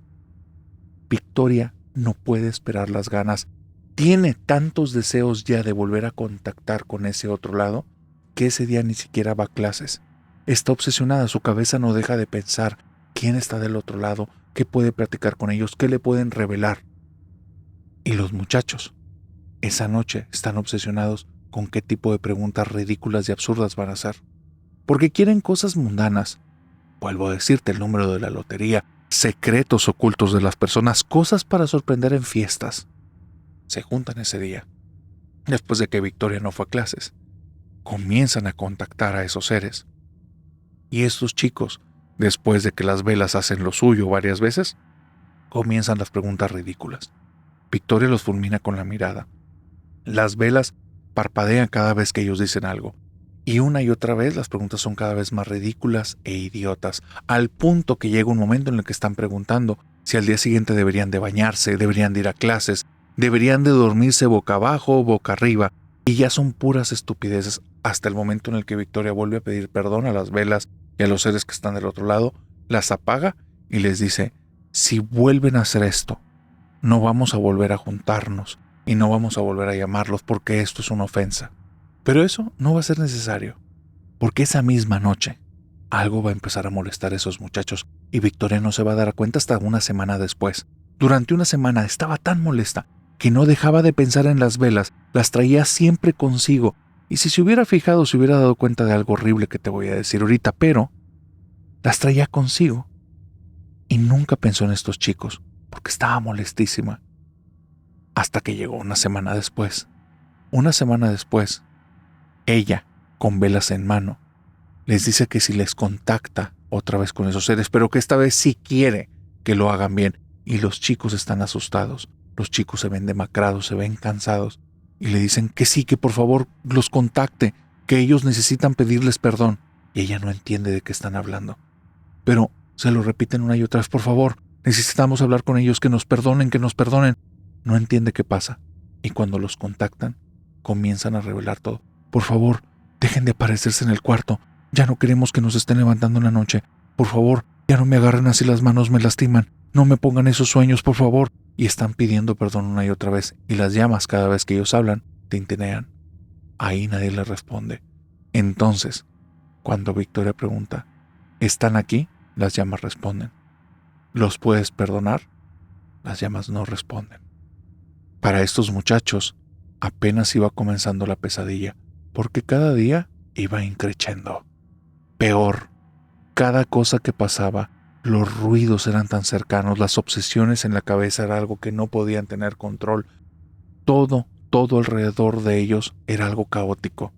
Victoria no puede esperar las ganas. Tiene tantos deseos ya de volver a contactar con ese otro lado que ese día ni siquiera va a clases. Está obsesionada, su cabeza no deja de pensar quién está del otro lado, qué puede platicar con ellos, qué le pueden revelar. Y los muchachos, esa noche están obsesionados con qué tipo de preguntas ridículas y absurdas van a hacer. Porque quieren cosas mundanas. Vuelvo a decirte el número de la lotería, secretos ocultos de las personas, cosas para sorprender en fiestas. Se juntan ese día, después de que Victoria no fue a clases. Comienzan a contactar a esos seres. Y estos chicos, después de que las velas hacen lo suyo varias veces, comienzan las preguntas ridículas. Victoria los fulmina con la mirada. Las velas parpadean cada vez que ellos dicen algo. Y una y otra vez las preguntas son cada vez más ridículas e idiotas, al punto que llega un momento en el que están preguntando si al día siguiente deberían de bañarse, deberían de ir a clases, deberían de dormirse boca abajo o boca arriba, y ya son puras estupideces hasta el momento en el que Victoria vuelve a pedir perdón a las velas y a los seres que están del otro lado, las apaga y les dice, si vuelven a hacer esto, no vamos a volver a juntarnos y no vamos a volver a llamarlos porque esto es una ofensa. Pero eso no va a ser necesario, porque esa misma noche algo va a empezar a molestar a esos muchachos y Victoria no se va a dar cuenta hasta una semana después. Durante una semana estaba tan molesta que no dejaba de pensar en las velas, las traía siempre consigo, y si se hubiera fijado se hubiera dado cuenta de algo horrible que te voy a decir ahorita, pero las traía consigo y nunca pensó en estos chicos porque estaba molestísima. Hasta que llegó una semana después. Una semana después, ella, con velas en mano, les dice que si les contacta otra vez con esos seres, pero que esta vez sí quiere que lo hagan bien. Y los chicos están asustados. Los chicos se ven demacrados, se ven cansados. Y le dicen que sí, que por favor los contacte, que ellos necesitan pedirles perdón. Y ella no entiende de qué están hablando. Pero se lo repiten una y otra vez, por favor, necesitamos hablar con ellos, que nos perdonen, que nos perdonen. No entiende qué pasa. Y cuando los contactan, comienzan a revelar todo. Por favor, dejen de aparecerse en el cuarto. Ya no queremos que nos estén levantando en la noche. Por favor, ya no me agarren así las manos, me lastiman. No me pongan esos sueños, por favor. Y están pidiendo perdón una y otra vez. Y las llamas cada vez que ellos hablan, tintinean. Ahí nadie les responde. Entonces, cuando Victoria pregunta, ¿están aquí? Las llamas responden. ¿Los puedes perdonar? Las llamas no responden. Para estos muchachos, apenas iba comenzando la pesadilla, porque cada día iba increciendo. Peor, cada cosa que pasaba, los ruidos eran tan cercanos, las obsesiones en la cabeza era algo que no podían tener control. Todo alrededor de ellos era algo caótico.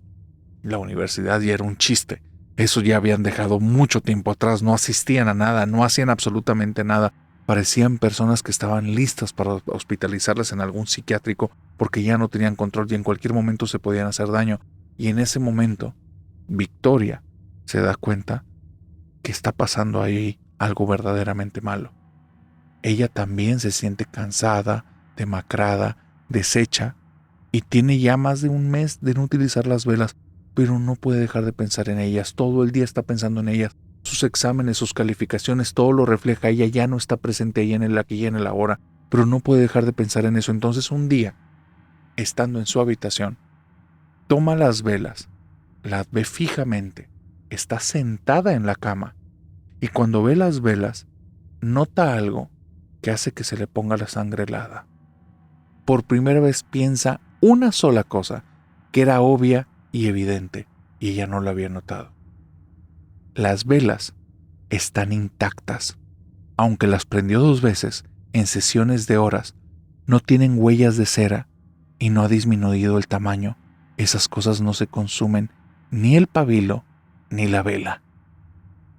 La universidad ya era un chiste. Eso ya habían dejado mucho tiempo atrás, no asistían a nada, no hacían absolutamente nada. Parecían personas que estaban listas para hospitalizarlas en algún psiquiátrico porque ya no tenían control y en cualquier momento se podían hacer daño. Y en ese momento, Victoria se da cuenta que está pasando ahí algo verdaderamente malo. Ella también se siente cansada, demacrada, deshecha y tiene ya más de un mes de no utilizar las velas, pero no puede dejar de pensar en ellas. Todo el día está pensando en ellas. Sus exámenes, sus calificaciones, todo lo refleja. Ella ya no está presente ahí en el aquí y en el ahora, pero no puede dejar de pensar en eso. Entonces un día, estando en su habitación, toma las velas, las ve fijamente, está sentada en la cama y cuando ve las velas, nota algo que hace que se le ponga la sangre helada. Por primera vez piensa una sola cosa que era obvia y evidente y ella no la había notado. Las velas están intactas. Aunque las prendió 2 veces en sesiones de horas, no tienen huellas de cera y no ha disminuido el tamaño. Esas cosas no se consumen, ni el pabilo ni la vela.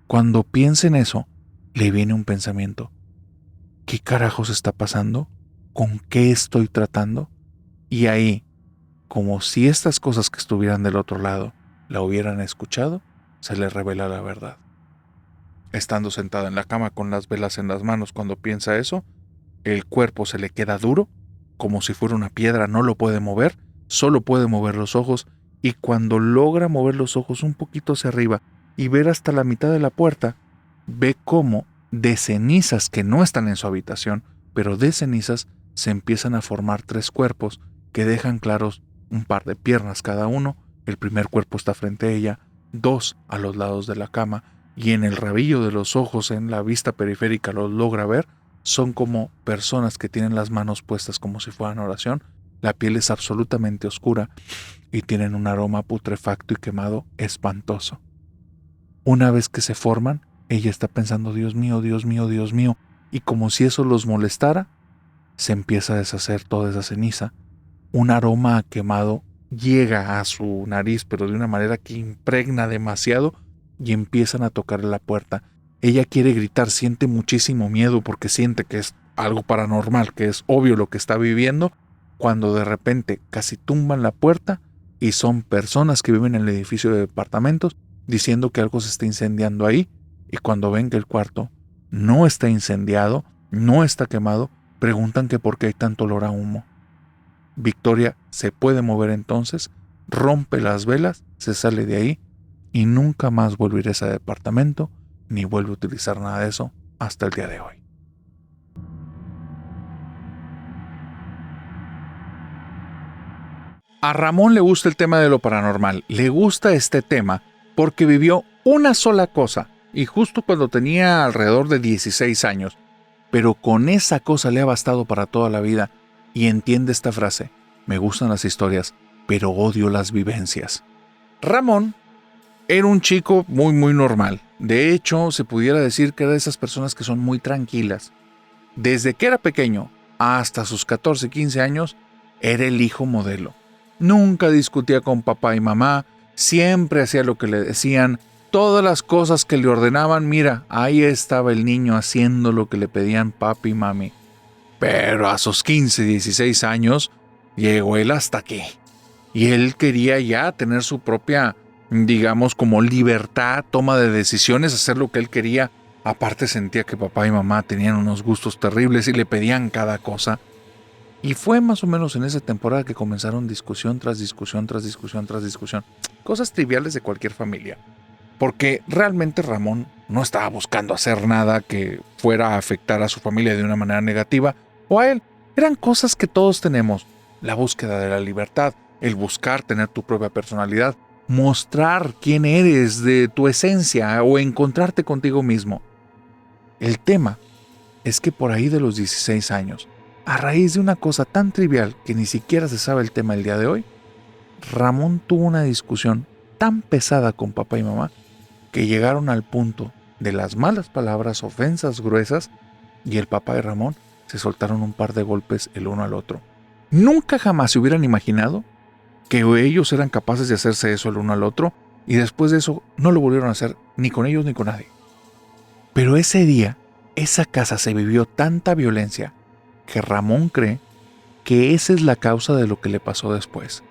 Cuando piensa en eso, le viene un pensamiento. ¿Qué carajos está pasando? ¿Con qué estoy tratando? Y ahí, como si estas cosas que estuvieran del otro lado la hubieran escuchado, se le revela la verdad. Estando sentada en la cama con las velas en las manos cuando piensa eso, el cuerpo se le queda duro, como si fuera una piedra, no lo puede mover, solo puede mover los ojos, y cuando logra mover los ojos un poquito hacia arriba y ver hasta la mitad de la puerta, ve cómo de cenizas que no están en su habitación, pero de cenizas se empiezan a formar 3 cuerpos que dejan claros un par de piernas cada uno. El primer cuerpo está frente a ella, 2 a los lados de la cama, y en el rabillo de los ojos, en la vista periférica, los logra ver. Son como personas que tienen las manos puestas como si fueran oración. La piel es absolutamente oscura y tienen un aroma putrefacto y quemado espantoso. Una vez que se forman, ella está pensando, Dios mío, Dios mío, Dios mío, y como si eso los molestara, se empieza a deshacer toda esa ceniza. Un aroma a quemado llega a su nariz, pero de una manera que impregna demasiado, y empiezan a tocarle la puerta. Ella quiere gritar, siente muchísimo miedo porque siente que es algo paranormal, que es obvio lo que está viviendo, cuando de repente casi tumban la puerta y son personas que viven en el edificio de departamentos diciendo que algo se está incendiando ahí, y cuando ven que el cuarto no está incendiado, no está quemado, preguntan que por qué hay tanto olor a humo. Victoria se puede mover entonces, rompe las velas, se sale de ahí y nunca más vuelve a ir a ese departamento ni vuelve a utilizar nada de eso hasta el día de hoy. A Ramón le gusta el tema de lo paranormal, le gusta este tema porque vivió una sola cosa, y justo cuando tenía alrededor de 16 años, pero con esa cosa le ha bastado para toda la vida, y entiende esta frase: me gustan las historias, pero odio las vivencias. Ramón era un chico muy normal. De hecho, se pudiera decir que era de esas personas que son muy tranquilas. Desde que era pequeño hasta sus 14, 15 años, era el hijo modelo. Nunca discutía con papá y mamá, siempre hacía lo que le decían, todas las cosas que le ordenaban, mira, ahí estaba el niño haciendo lo que le pedían papi y mami. Pero a sus 15, 16 años, llegó él hasta aquí. Y él quería ya tener su propia, digamos, como libertad, toma de decisiones, hacer lo que él quería. Aparte sentía que papá y mamá tenían unos gustos terribles y le pedían cada cosa. Y fue más o menos en esa temporada que comenzaron discusión tras discusión, tras discusión, tras discusión. Cosas triviales de cualquier familia. Porque realmente Ramón no estaba buscando hacer nada que fuera a afectar a su familia de una manera negativa o a él. Eran cosas que todos tenemos. La búsqueda de la libertad, el buscar tener tu propia personalidad, mostrar quién eres de tu esencia o encontrarte contigo mismo. El tema es que por ahí de los 16 años, a raíz de una cosa tan trivial que ni siquiera se sabe el tema el día de hoy, Ramón tuvo una discusión tan pesada con papá y mamá que llegaron al punto de las malas palabras, ofensas gruesas, y el papá y Ramón se soltaron un par de golpes el uno al otro. Nunca jamás se hubieran imaginado que ellos eran capaces de hacerse eso el uno al otro, y después de eso no lo volvieron a hacer ni con ellos ni con nadie. Pero ese día, esa casa se vivió tanta violencia que Ramón cree que esa es la causa de lo que le pasó después.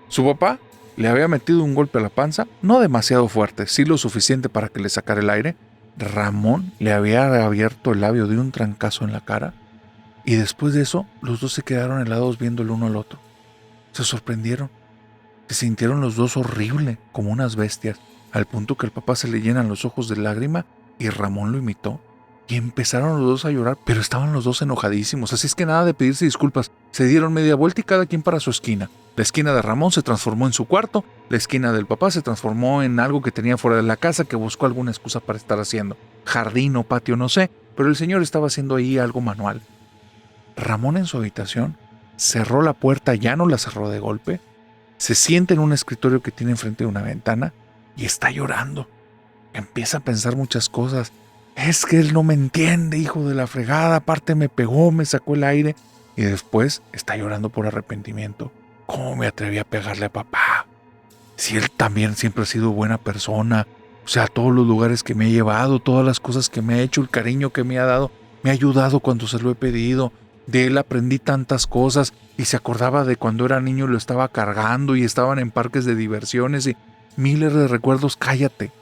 Su papá le había metido un golpe a la panza, no demasiado fuerte, sí lo suficiente para que le sacara el aire. Ramón le había abierto el labio de un trancazo en la cara, y después de eso los dos se quedaron helados viendo el uno al otro. Se sorprendieron, se sintieron los dos horrible, como unas bestias, al punto que al papá se le llenan los ojos de lágrima y Ramón lo imitó. Y empezaron los dos a llorar, pero estaban los dos enojadísimos, así es que nada de pedirse disculpas. Se dieron media vuelta y cada quien para su esquina. La esquina de Ramón se transformó en su cuarto, la esquina del papá se transformó en algo que tenía fuera de la casa que buscó alguna excusa para estar haciendo. Jardín o patio, no sé, pero el señor estaba haciendo ahí algo manual. Ramón en su habitación cerró la puerta, ya no la cerró de golpe, se sienta en un escritorio que tiene enfrente de una ventana y está llorando. Empieza a pensar muchas cosas. Es que él no me entiende, hijo de la fregada, aparte me pegó, me sacó el aire. Y después está llorando por arrepentimiento. ¿Cómo me atreví a pegarle a papá? Si él también siempre ha sido buena persona. O sea, todos los lugares que me ha llevado, todas las cosas que me ha hecho, el cariño que me ha dado, me ha ayudado cuando se lo he pedido. De él aprendí tantas cosas y se acordaba de cuando era niño y lo estaba cargando y estaban en parques de diversiones y miles de recuerdos. Cállate.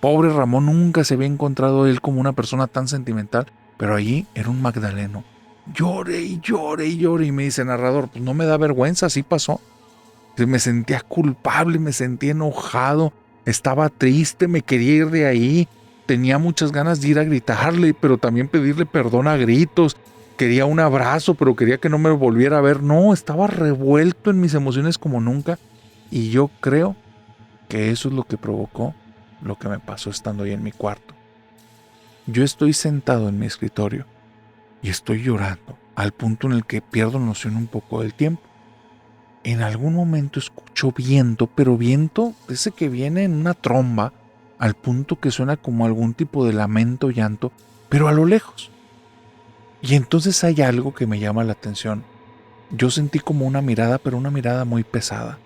Pobre Ramón, nunca se había encontrado él como una persona tan sentimental, pero allí era un magdaleno. Llore y llore y llore, y me dice, narrador, pues no me da vergüenza, así pasó. Me sentía culpable, me sentía enojado, estaba triste, me quería ir de ahí. Tenía muchas ganas de ir a gritarle, pero también pedirle perdón a gritos. Quería un abrazo, pero quería que no me volviera a ver. No, estaba revuelto en mis emociones como nunca. Y yo creo que eso es lo que provocó lo que me pasó estando ahí en mi cuarto. Yo estoy sentado en mi escritorio y estoy llorando al punto en el que pierdo noción un poco del tiempo. En algún momento escucho viento, pero viento ese que viene en una tromba, al punto que suena como algún tipo de lamento o llanto, pero a lo lejos. Y entonces hay algo que me llama la atención. Yo sentí como una mirada, pero una mirada muy pesada.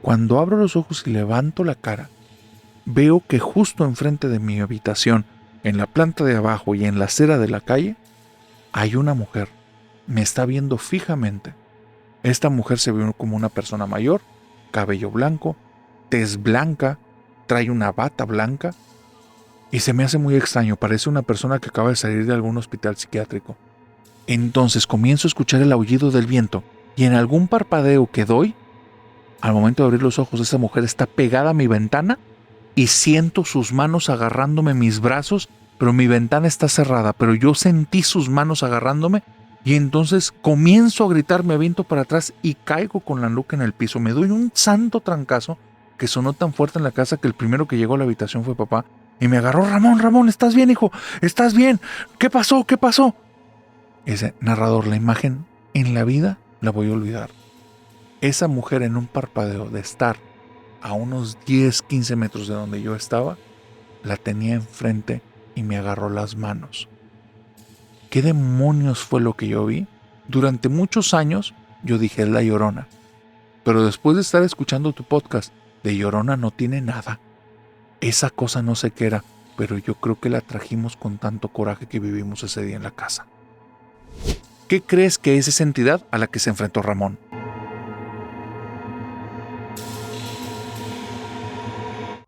Cuando abro los ojos y levanto la cara, veo que justo enfrente de mi habitación, en la planta de abajo y en la acera de la calle, hay una mujer. Me está viendo fijamente. Esta mujer se ve como una persona mayor, cabello blanco, tez blanca, trae una bata blanca y se me hace muy extraño, parece una persona que acaba de salir de algún hospital psiquiátrico. Entonces comienzo a escuchar el aullido del viento y en algún parpadeo que doy, al momento de abrir los ojos, esa mujer está pegada a mi ventana y siento sus manos agarrándome mis brazos, pero mi ventana está cerrada, pero yo sentí sus manos agarrándome. Y entonces comienzo a gritar, me aviento para atrás y caigo con la nuca en el piso. Me doy un santo trancazo que sonó tan fuerte en la casa que el primero que llegó a la habitación fue papá. Y me agarró, Ramón, ¿estás bien, hijo? ¿Estás bien? ¿Qué pasó? ¿Qué pasó? Ese narrador, la imagen en la vida la voy a olvidar. Esa mujer en un parpadeo de estar a unos 10, 15 metros de donde yo estaba, la tenía enfrente y me agarró las manos. ¿Qué demonios fue lo que yo vi? Durante muchos años yo dije es la Llorona. Pero después de estar escuchando tu podcast, de Llorona no tiene nada. Esa cosa no sé qué era, pero yo creo que la trajimos con tanto coraje que vivimos ese día en la casa. ¿Qué crees que es esa entidad a la que se enfrentó Ramón?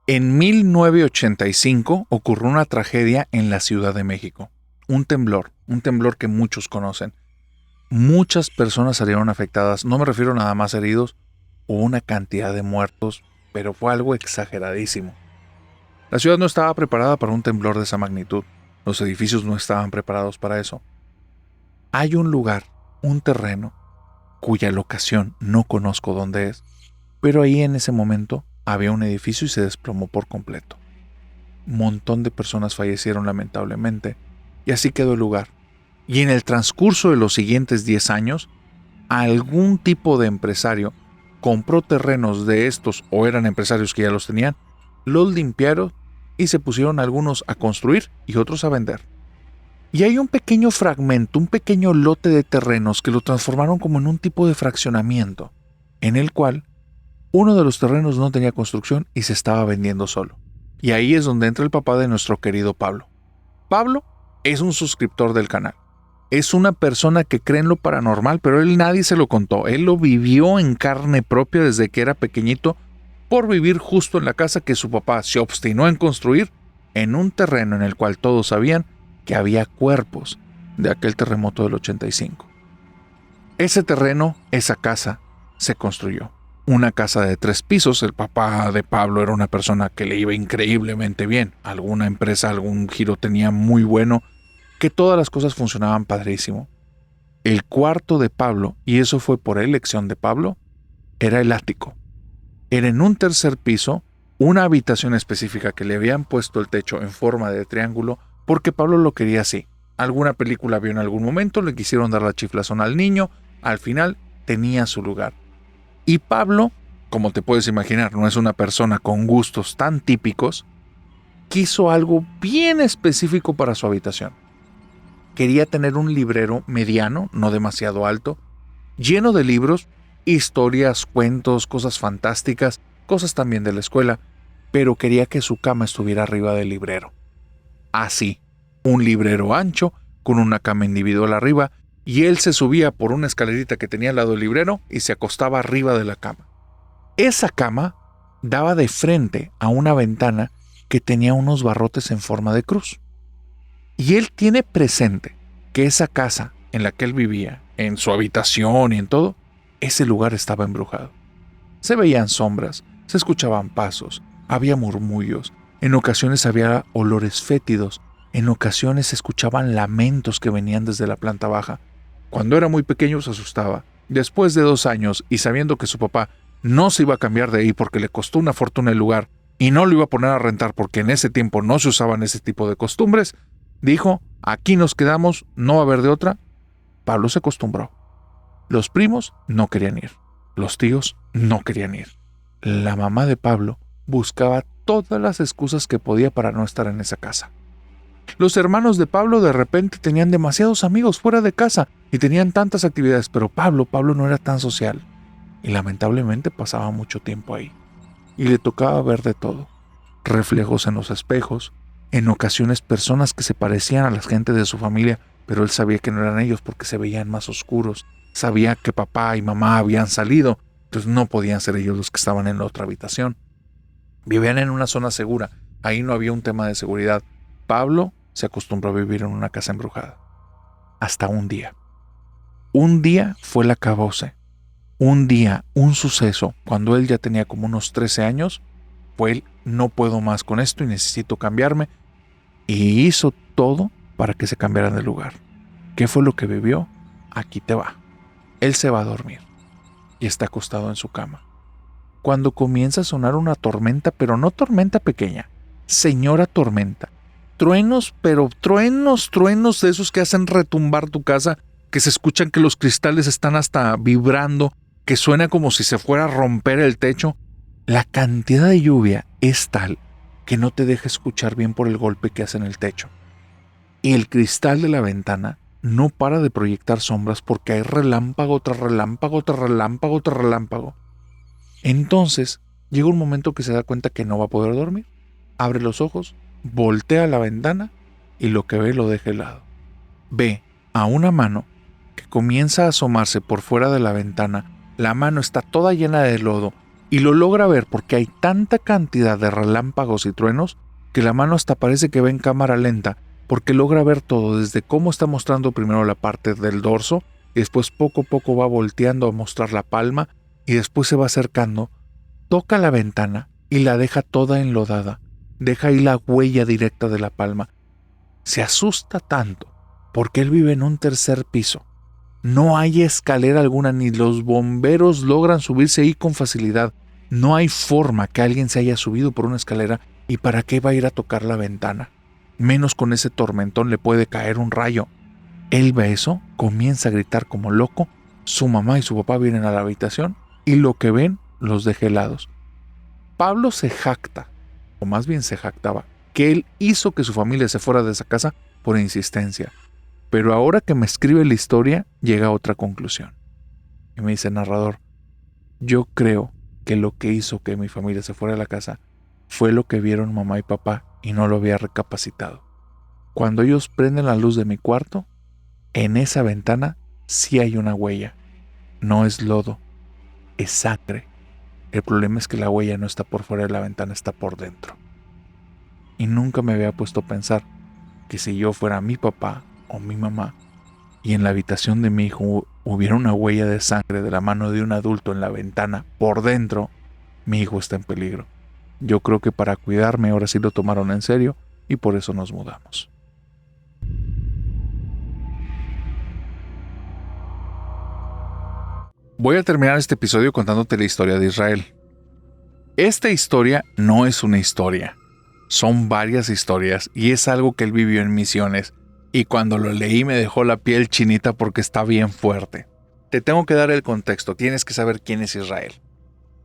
En 1985 ocurrió una tragedia en la Ciudad de México. Un temblor que muchos conocen. Muchas personas salieron afectadas, no me refiero nada más a heridos, hubo una cantidad de muertos, pero fue algo exageradísimo. La ciudad no estaba preparada para un temblor de esa magnitud, los edificios no estaban preparados para eso. Hay un lugar, un terreno, cuya locación no conozco dónde es, pero ahí en ese momento había un edificio y se desplomó por completo. Un montón de personas fallecieron lamentablemente, y así quedó el lugar. Y en el transcurso de los siguientes 10 años, algún tipo de empresario compró terrenos de estos, o eran empresarios que ya los tenían, los limpiaron y se pusieron algunos a construir y otros a vender. Y hay un pequeño fragmento, un pequeño lote de terrenos que lo transformaron como en un tipo de fraccionamiento, en el cual uno de los terrenos no tenía construcción y se estaba vendiendo solo. Y ahí es donde entra el papá de nuestro querido Pablo. Pablo es un suscriptor del canal. Es una persona que cree en lo paranormal, pero él nadie se lo contó. Él lo vivió en carne propia desde que era pequeñito por vivir justo en la casa que su papá se obstinó en construir en un terreno en el cual todos sabían que había cuerpos de aquel terremoto del 85. Ese terreno, esa casa, se construyó. Una casa de 3 pisos. El papá de Pablo era una persona que le iba increíblemente bien. Alguna empresa, algún giro tenía muy bueno, que todas las cosas funcionaban padrísimo. El cuarto de Pablo, y eso fue por elección de Pablo, era el ático. Era en un 3er piso, una habitación específica que le habían puesto el techo en forma de triángulo porque Pablo lo quería así. Alguna película vio en algún momento, le quisieron dar la chiflazón al niño, al final tenía su lugar. Y Pablo, como te puedes imaginar, no es una persona con gustos tan típicos, quiso algo bien específico para su habitación. Quería tener un librero mediano, no demasiado alto, lleno de libros, historias, cuentos, cosas fantásticas, cosas también de la escuela, pero quería que su cama estuviera arriba del librero. Así, un librero ancho, con una cama individual arriba, y él se subía por una escalerita que tenía al lado del librero y se acostaba arriba de la cama. Esa cama daba de frente a una ventana que tenía unos barrotes en forma de cruz. Y él tiene presente que esa casa en la que él vivía, en su habitación y en todo, ese lugar estaba embrujado. Se veían sombras, se escuchaban pasos, había murmullos, en ocasiones había olores fétidos, en ocasiones se escuchaban lamentos que venían desde la planta baja. Cuando era muy pequeño se asustaba. Después de 2 años y sabiendo que su papá no se iba a cambiar de ahí porque le costó una fortuna el lugar y no lo iba a poner a rentar porque en ese tiempo no se usaban ese tipo de costumbres, dijo, aquí nos quedamos, no va a haber de otra. Pablo se acostumbró. Los primos no querían ir. Los tíos no querían ir. La mamá de Pablo buscaba todas las excusas que podía para no estar en esa casa. Los hermanos de Pablo de repente tenían demasiados amigos fuera de casa y tenían tantas actividades, pero Pablo no era tan social y lamentablemente pasaba mucho tiempo ahí. Y le tocaba ver de todo. Reflejos en los espejos, en ocasiones personas que se parecían a la gente de su familia, pero él sabía que no eran ellos porque se veían más oscuros. Sabía que papá y mamá habían salido, entonces no podían ser ellos los que estaban en la otra habitación. Vivían en una zona segura, ahí no había un tema de seguridad. Pablo se acostumbró a vivir en una casa embrujada. Hasta un día. Un día fue el acabose. Un día, un suceso, cuando él ya tenía como unos 13 años, fue él, no puedo más con esto y necesito cambiarme, y hizo todo para que se cambiaran de lugar. ¿Qué fue lo que vivió? Aquí te va. Él se va a dormir y está acostado en su cama. Cuando comienza a sonar una tormenta, pero no tormenta pequeña, señora tormenta. Truenos, pero truenos de esos que hacen retumbar tu casa, que se escuchan que los cristales están hasta vibrando, que suena como si se fuera a romper el techo. La cantidad de lluvia es tal que no te deja escuchar bien por el golpe que hace en el techo. Y el cristal de la ventana no para de proyectar sombras porque hay relámpago tras relámpago tras relámpago tras relámpago. Entonces, llega un momento que se da cuenta que no va a poder dormir. Abre los ojos, voltea a la ventana y lo que ve lo deja helado. Ve a una mano que comienza a asomarse por fuera de la ventana. La mano está toda llena de lodo y lo logra ver porque hay tanta cantidad de relámpagos y truenos que la mano hasta parece que va en cámara lenta porque logra ver todo desde cómo está mostrando primero la parte del dorso y después poco a poco va volteando a mostrar la palma y después se va acercando, toca la ventana y la deja toda enlodada. Deja ahí la huella directa de la palma. Se asusta tanto porque él vive en un 3er piso. No hay escalera alguna, ni los bomberos logran subirse ahí con facilidad. No hay forma que alguien se haya subido por una escalera y para qué va a ir a tocar la ventana. Menos con ese tormentón le puede caer un rayo. Él ve eso, comienza a gritar como loco. Su mamá y su papá vienen a la habitación y lo que ven los deja helados. Pablo se jacta, o más bien se jactaba, que él hizo que su familia se fuera de esa casa por insistencia. Pero ahora que me escribe la historia, llega a otra conclusión. Y me dice, narrador, yo creo que lo que hizo que mi familia se fuera de la casa fue lo que vieron mamá y papá y no lo había recapacitado. Cuando ellos prenden la luz de mi cuarto, en esa ventana sí hay una huella. No es lodo, es sangre. El problema es que la huella no está por fuera de la ventana, está por dentro. Y nunca me había puesto a pensar que si yo fuera mi papá o mi mamá y en la habitación de mi hijo hubiera una huella de sangre de la mano de un adulto en la ventana por dentro, mi hijo está en peligro. Yo creo que para cuidarme ahora sí lo tomaron en serio y por eso nos mudamos. Voy a terminar este episodio contándote la historia de Israel. Esta historia no es una historia. Son varias historias y es algo que él vivió en Misiones. Y cuando lo leí me dejó la piel chinita porque está bien fuerte. Te tengo que dar el contexto, tienes que saber quién es Israel.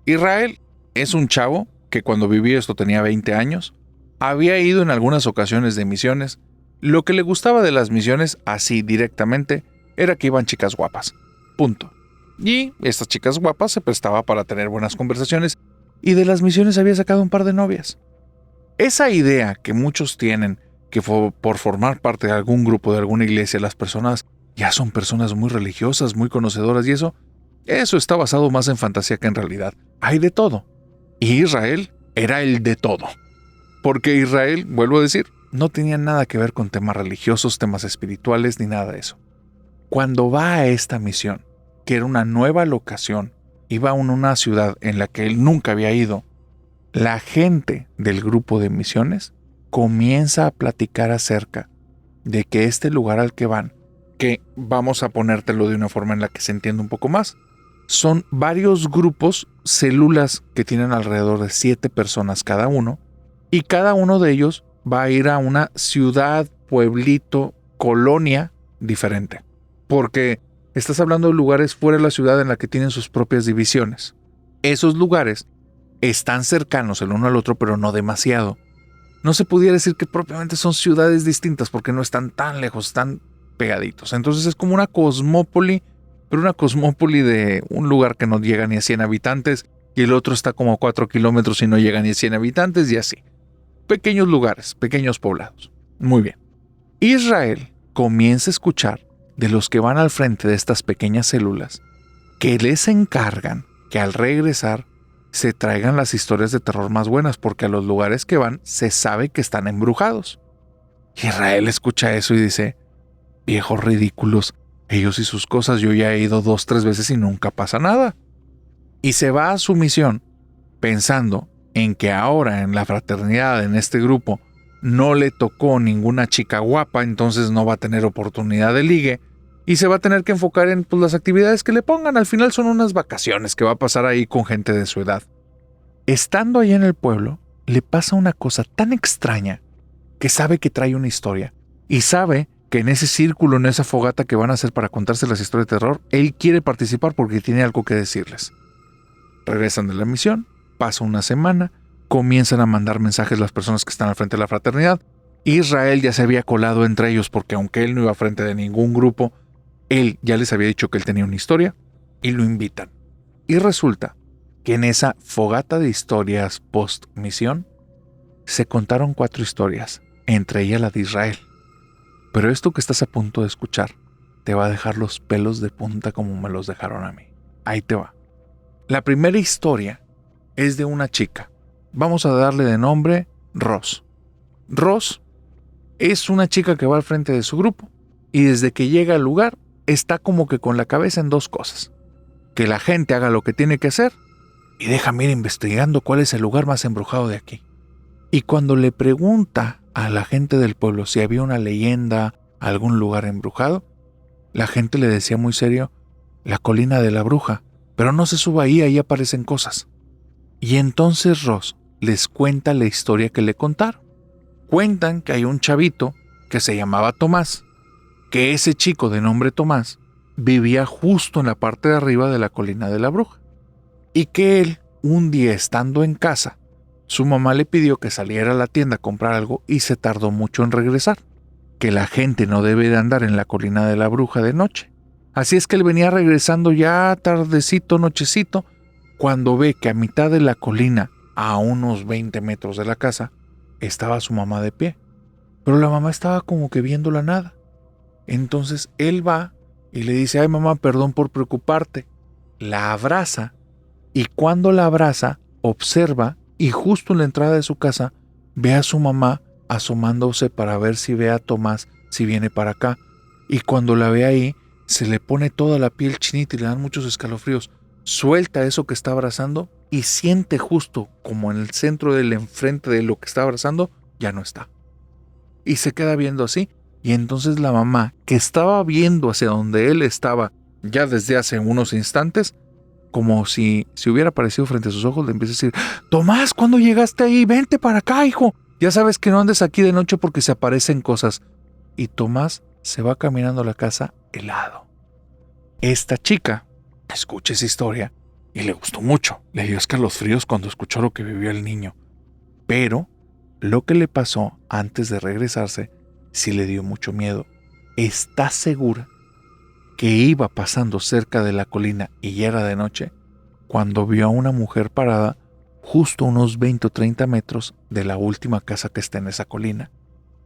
Israel es un chavo que cuando vivió esto tenía 20 años. Había ido en algunas ocasiones de misiones. Lo que le gustaba de las misiones, así directamente, era que iban chicas guapas. Punto. Y estas chicas guapas se prestaba para tener buenas conversaciones y de las misiones había sacado un par de novias. Esa idea que muchos tienen que por formar parte de algún grupo de alguna iglesia las personas ya son personas muy religiosas, muy conocedoras y eso está basado más en fantasía que en realidad. Hay de todo. Y Israel era el de todo. Porque Israel, vuelvo a decir, no tenía nada que ver con temas religiosos, temas espirituales ni nada de eso. Cuando va a esta misión, que era una nueva locación, iba a una ciudad en la que él nunca había ido, la gente del grupo de misiones comienza a platicar acerca de que este lugar al que van, que vamos a ponértelo de una forma en la que se entienda un poco más, son varios grupos, células que tienen alrededor de 7 personas cada uno, y cada uno de ellos va a ir a una ciudad, pueblito, colonia diferente. Porque estás hablando de lugares fuera de la ciudad en la que tienen sus propias divisiones. Esos lugares están cercanos el uno al otro, pero no demasiado. No se pudiera decir que propiamente son ciudades distintas porque no están tan lejos, están pegaditos. Entonces es como una cosmópoli, pero una cosmópoli de un lugar que no llega ni a 100 habitantes y el otro está como a 4 kilómetros y no llega ni a 100 habitantes y así. Pequeños lugares, pequeños poblados. Muy bien. Israel comienza a escuchar de los que van al frente de estas pequeñas células que les encargan que al regresar se traigan las historias de terror más buenas porque a los lugares que van se sabe que están embrujados. Israel escucha eso y dice, viejos ridículos, ellos y sus cosas, yo ya he ido 2, 3 veces y nunca pasa nada. Y se va a su misión pensando en que ahora en la fraternidad, en este grupo, no le tocó ninguna chica guapa, entonces no va a tener oportunidad de ligue y se va a tener que enfocar en las actividades que le pongan. Al final son unas vacaciones que va a pasar ahí con gente de su edad. Estando ahí en el pueblo, le pasa una cosa tan extraña que sabe que trae una historia y sabe que en ese círculo, en esa fogata que van a hacer para contarse las historias de terror, él quiere participar porque tiene algo que decirles. Regresan de la misión, pasa una semana, comienzan a mandar mensajes las personas que están al frente de la fraternidad. Israel ya se había colado entre ellos porque aunque él no iba frente de ningún grupo, él ya les había dicho que él tenía una historia y lo invitan. Y resulta que en esa fogata de historias post-misión se contaron 4 historias, entre ellas la de Israel. Pero esto que estás a punto de escuchar te va a dejar los pelos de punta como me los dejaron a mí. Ahí te va. La primera historia es de una chica. Vamos a darle de nombre Ross. Ross es una chica que va al frente de su grupo y desde que llega al lugar está como que con la cabeza en 2 cosas. Que la gente haga lo que tiene que hacer y déjame ir investigando cuál es el lugar más embrujado de aquí. Y cuando le pregunta a la gente del pueblo si había una leyenda, algún lugar embrujado, la gente le decía muy serio, la colina de la bruja, pero no se suba ahí aparecen cosas. Y entonces Ross les cuenta la historia que le contaron. Cuentan que hay un chavito que se llamaba Tomás, que ese chico de nombre Tomás vivía justo en la parte de arriba de la colina de la bruja, y que él, un día estando en casa, su mamá le pidió que saliera a la tienda a comprar algo y se tardó mucho en regresar, que la gente no debe de andar en la colina de la bruja de noche. Así es que él venía regresando ya tardecito, nochecito, cuando ve que a mitad de la colina, a unos 20 metros de la casa, estaba su mamá de pie. Pero la mamá estaba como que viendo la nada. Entonces él va y le dice, ay mamá, perdón por preocuparte. La abraza y cuando la abraza, observa y justo en la entrada de su casa ve a su mamá asomándose para ver si ve a Tomás, si viene para acá. Y cuando la ve ahí, se le pone toda la piel chinita y le dan muchos escalofríos. Suelta eso que está abrazando y siente justo como en el centro del enfrente de lo que está abrazando, ya no está. Y se queda viendo así. Y entonces la mamá, que estaba viendo hacia donde él estaba ya desde hace unos instantes, como si se hubiera aparecido frente a sus ojos, le empieza a decir, Tomás, ¿cuándo llegaste ahí? Vente para acá, hijo. Ya sabes que no andes aquí de noche porque se aparecen cosas. Y Tomás se va caminando a la casa helado. Esta chica escucha esa historia y le gustó mucho. Le dio escalofríos cuando escuchó lo que vivió el niño. Pero lo que le pasó antes de regresarse sí le dio mucho miedo. Está segura que iba pasando cerca de la colina y ya era de noche cuando vio a una mujer parada justo a unos 20 o 30 metros de la última casa que está en esa colina.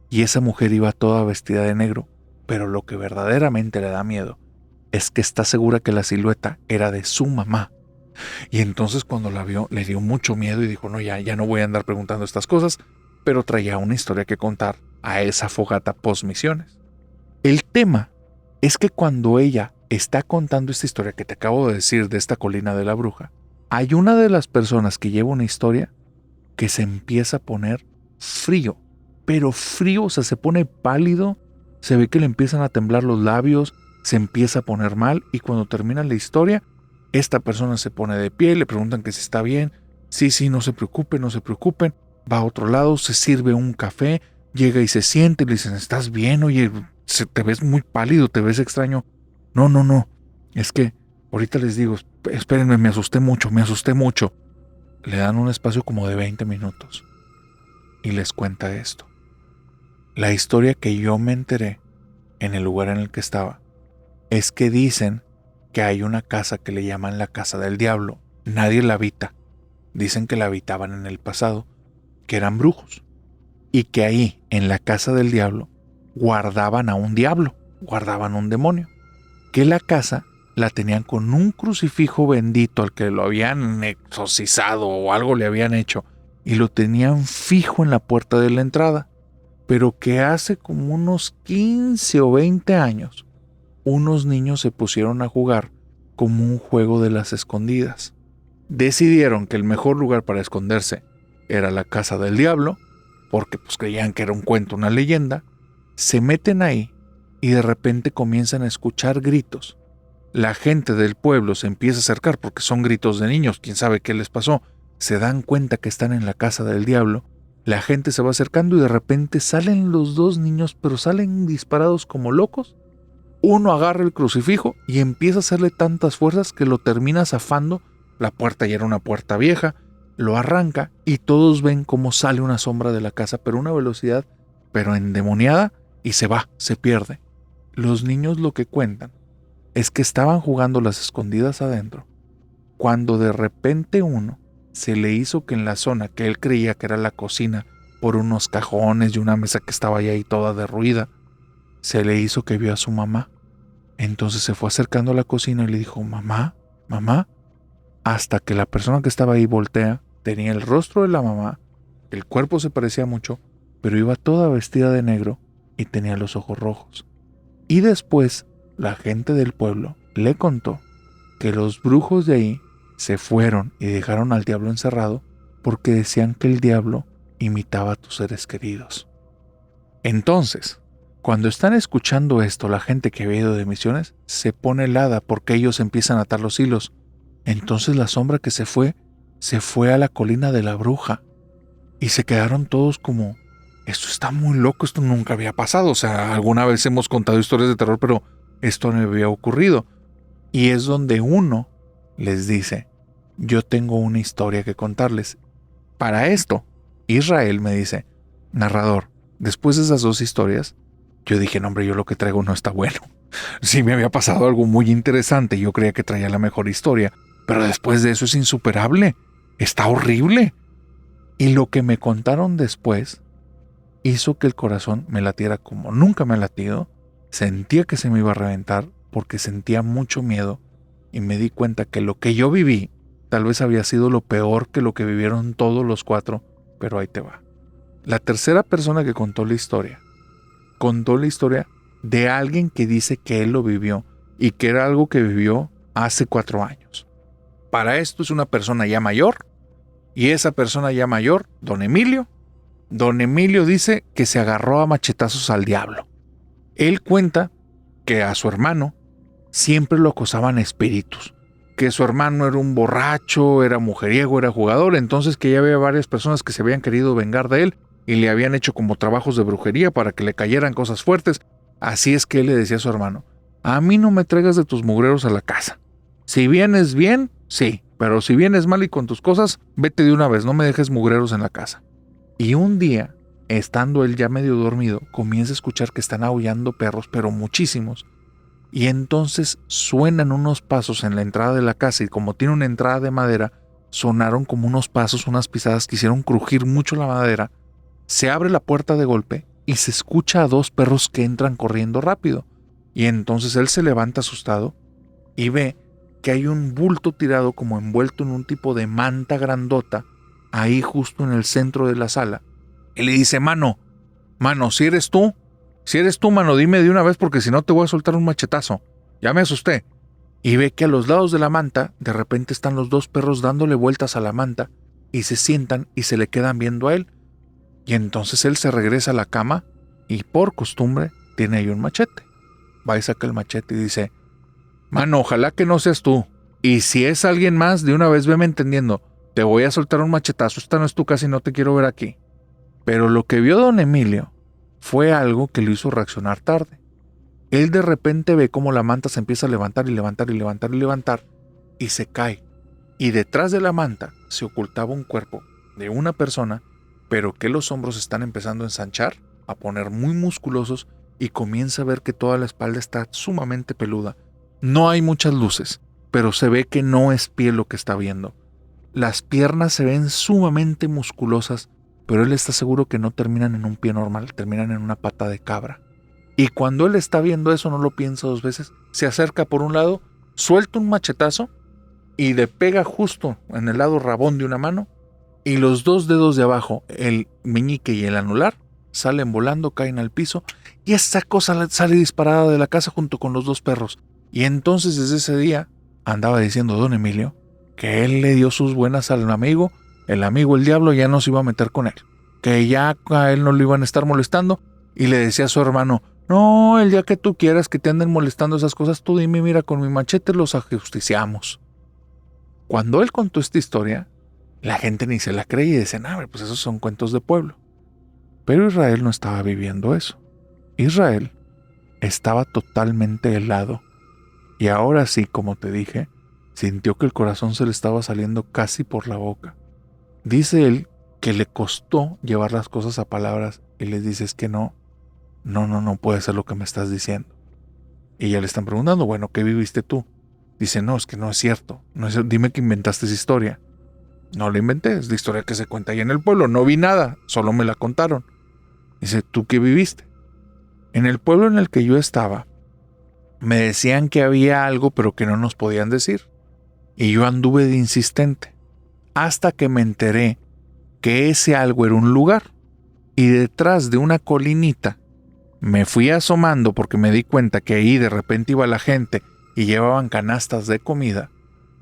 Y esa mujer iba toda vestida de negro, pero lo que verdaderamente le da miedo es que está segura que la silueta era de su mamá. Y entonces cuando la vio le dio mucho miedo y dijo, no, ya no voy a andar preguntando estas cosas, pero traía una historia que contar a esa fogata post-misiones. El tema es que cuando ella está contando esta historia que te acabo de decir de esta colina de la bruja, hay una de las personas que lleva una historia que se empieza a poner frío, pero frío, o sea, se pone pálido, se ve que le empiezan a temblar los labios, se empieza a poner mal y cuando termina la historia, esta persona se pone de pie, le preguntan que si está bien, sí, no se preocupen, va a otro lado, se sirve un café, llega y se siente y le dicen, ¿estás bien? Oye, te ves muy pálido, te ves extraño. No, es que ahorita les digo, espérenme, me asusté mucho. Le dan un espacio como de 20 minutos y les cuenta esto. La historia que yo me enteré en el lugar en el que estaba es que dicen que hay una casa que le llaman la casa del diablo. Nadie la habita. Dicen que la habitaban en el pasado, que eran brujos y que ahí, en la casa del diablo, guardaban a un diablo, guardaban un demonio, que la casa la tenían con un crucifijo bendito al que lo habían exorcizado o algo le habían hecho y lo tenían fijo en la puerta de la entrada, pero que hace como unos 15 o 20 años unos niños se pusieron a jugar como un juego de las escondidas. Decidieron que el mejor lugar para esconderse era la casa del diablo, porque pues creían que era un cuento, una leyenda. Se meten ahí y de repente comienzan a escuchar gritos. La gente del pueblo se empieza a acercar porque son gritos de niños, quién sabe qué les pasó. Se dan cuenta que están en la casa del diablo. La gente se va acercando y de repente salen los dos niños, pero salen disparados como locos. Uno agarra el crucifijo y empieza a hacerle tantas fuerzas que lo termina zafando. La puerta ya era una puerta vieja, lo arranca y todos ven cómo sale una sombra de la casa, pero a una velocidad, pero endemoniada, y se va, se pierde. Los niños lo que cuentan es que estaban jugando las escondidas adentro, cuando de repente uno se le hizo que en la zona que él creía que era la cocina, por unos cajones y una mesa que estaba ahí toda derruida, se le hizo que vio a su mamá. Entonces se fue acercando a la cocina y le dijo, mamá, hasta que la persona que estaba ahí voltea, tenía el rostro de la mamá, el cuerpo se parecía mucho, pero iba toda vestida de negro y tenía los ojos rojos. Y después la gente del pueblo le contó que los brujos de ahí se fueron y dejaron al diablo encerrado porque decían que el diablo imitaba a tus seres queridos. Entonces, cuando están escuchando esto, la gente que había ido de misiones se pone helada porque ellos empiezan a atar los hilos. Entonces la sombra que se fue a la colina de la bruja y se quedaron todos como, esto está muy loco, esto nunca había pasado. O sea, alguna vez hemos contado historias de terror, pero esto no había ocurrido. Y es donde uno les dice, yo tengo una historia que contarles. Para esto, Israel me dice, narrador, después de esas dos historias, yo dije, no hombre, yo lo que traigo no está bueno. Sí me había pasado algo muy interesante, yo creía que traía la mejor historia, pero después de eso es insuperable, está horrible. Y lo que me contaron después hizo que el corazón me latiera como nunca me ha latido, sentía que se me iba a reventar porque sentía mucho miedo y me di cuenta que lo que yo viví tal vez había sido lo peor que lo que vivieron todos los cuatro, pero ahí te va. La tercera persona que contó la historia de alguien que dice que él lo vivió y que era algo que vivió hace 4 años. Para esto es una persona ya mayor y esa persona ya mayor, don Emilio dice que se agarró a machetazos al diablo. Él cuenta que a su hermano siempre lo acosaban espíritus, que su hermano era un borracho, era mujeriego, era jugador, entonces que ya había varias personas que se habían querido vengar de él y le habían hecho como trabajos de brujería para que le cayeran cosas fuertes. Así es que él le decía a su hermano, a mí no me traigas de tus mugreros a la casa. Si vienes bien, sí, pero si vienes mal y con tus cosas, vete de una vez, no me dejes mugreros en la casa. Y un día, estando él ya medio dormido, comienza a escuchar que están aullando perros, pero muchísimos. Y entonces suenan unos pasos en la entrada de la casa y como tiene una entrada de madera, sonaron como unos pasos, unas pisadas que hicieron crujir mucho la madera. Se abre la puerta de golpe y se escucha a 2 perros que entran corriendo rápido. Y entonces él se levanta asustado y ve que hay un bulto tirado como envuelto en un tipo de manta grandota, ahí justo en el centro de la sala. Y le dice, mano, si eres tú, Si eres tú, mano, dime de una vez porque si no te voy a soltar un machetazo. Ya me asusté. Y ve que a los lados de la manta, de repente están los dos perros dándole vueltas a la manta y se sientan y se le quedan viendo a él. Y entonces él se regresa a la cama y por costumbre tiene ahí un machete. Va y saca el machete y dice, mano, ojalá que no seas tú. Y si es alguien más, de una vez veme entendiendo. Te voy a soltar un machetazo, esta no es tu casa y no te quiero ver aquí. Pero lo que vio don Emilio fue algo que lo hizo reaccionar tarde. Él de repente ve cómo la manta se empieza a levantar y levantar y levantar y levantar y se cae. Y detrás de la manta se ocultaba un cuerpo de una persona, pero que los hombros están empezando a ensanchar, a poner muy musculosos y comienza a ver que toda la espalda está sumamente peluda. No hay muchas luces, pero se ve que no es piel lo que está viendo. Las piernas se ven sumamente musculosas, pero él está seguro que no terminan en un pie normal, terminan en una pata de cabra. Y cuando él está viendo eso, no lo piensa dos veces, se acerca por un lado, suelta un machetazo y le pega justo en el lado rabón de una mano y los dos dedos de abajo, el meñique y el anular, salen volando, caen al piso y esa cosa sale disparada de la casa junto con los dos perros. Y entonces desde ese día andaba diciendo don Emilio que él le dio sus buenas al amigo, el diablo ya no se iba a meter con él, que ya a él no lo iban a estar molestando y le decía a su hermano, no, el día que tú quieras que te anden molestando esas cosas, tú dime, mira, con mi machete los ajusticiamos. Cuando él contó esta historia, la gente ni se la creía y decían, pues esos son cuentos de pueblo. Pero Israel no estaba viviendo eso. Israel estaba totalmente helado. Y ahora sí, como te dije, sintió que el corazón se le estaba saliendo casi por la boca. Dice él que le costó llevar las cosas a palabras y les dice, es que no puede ser lo que me estás diciendo. Y ya le están preguntando, bueno, ¿qué viviste tú? Dice, no, es que no es cierto. Dime que inventaste esa historia. No la inventé, es la historia que se cuenta ahí en el pueblo. No vi nada, solo me la contaron. Dice, ¿tú qué viviste? En el pueblo en el que yo estaba, me decían que había algo, pero que no nos podían decir. Y yo anduve de insistente, hasta que me enteré que ese algo era un lugar. Y detrás de una colinita, me fui asomando porque me di cuenta que ahí de repente iba la gente y llevaban canastas de comida.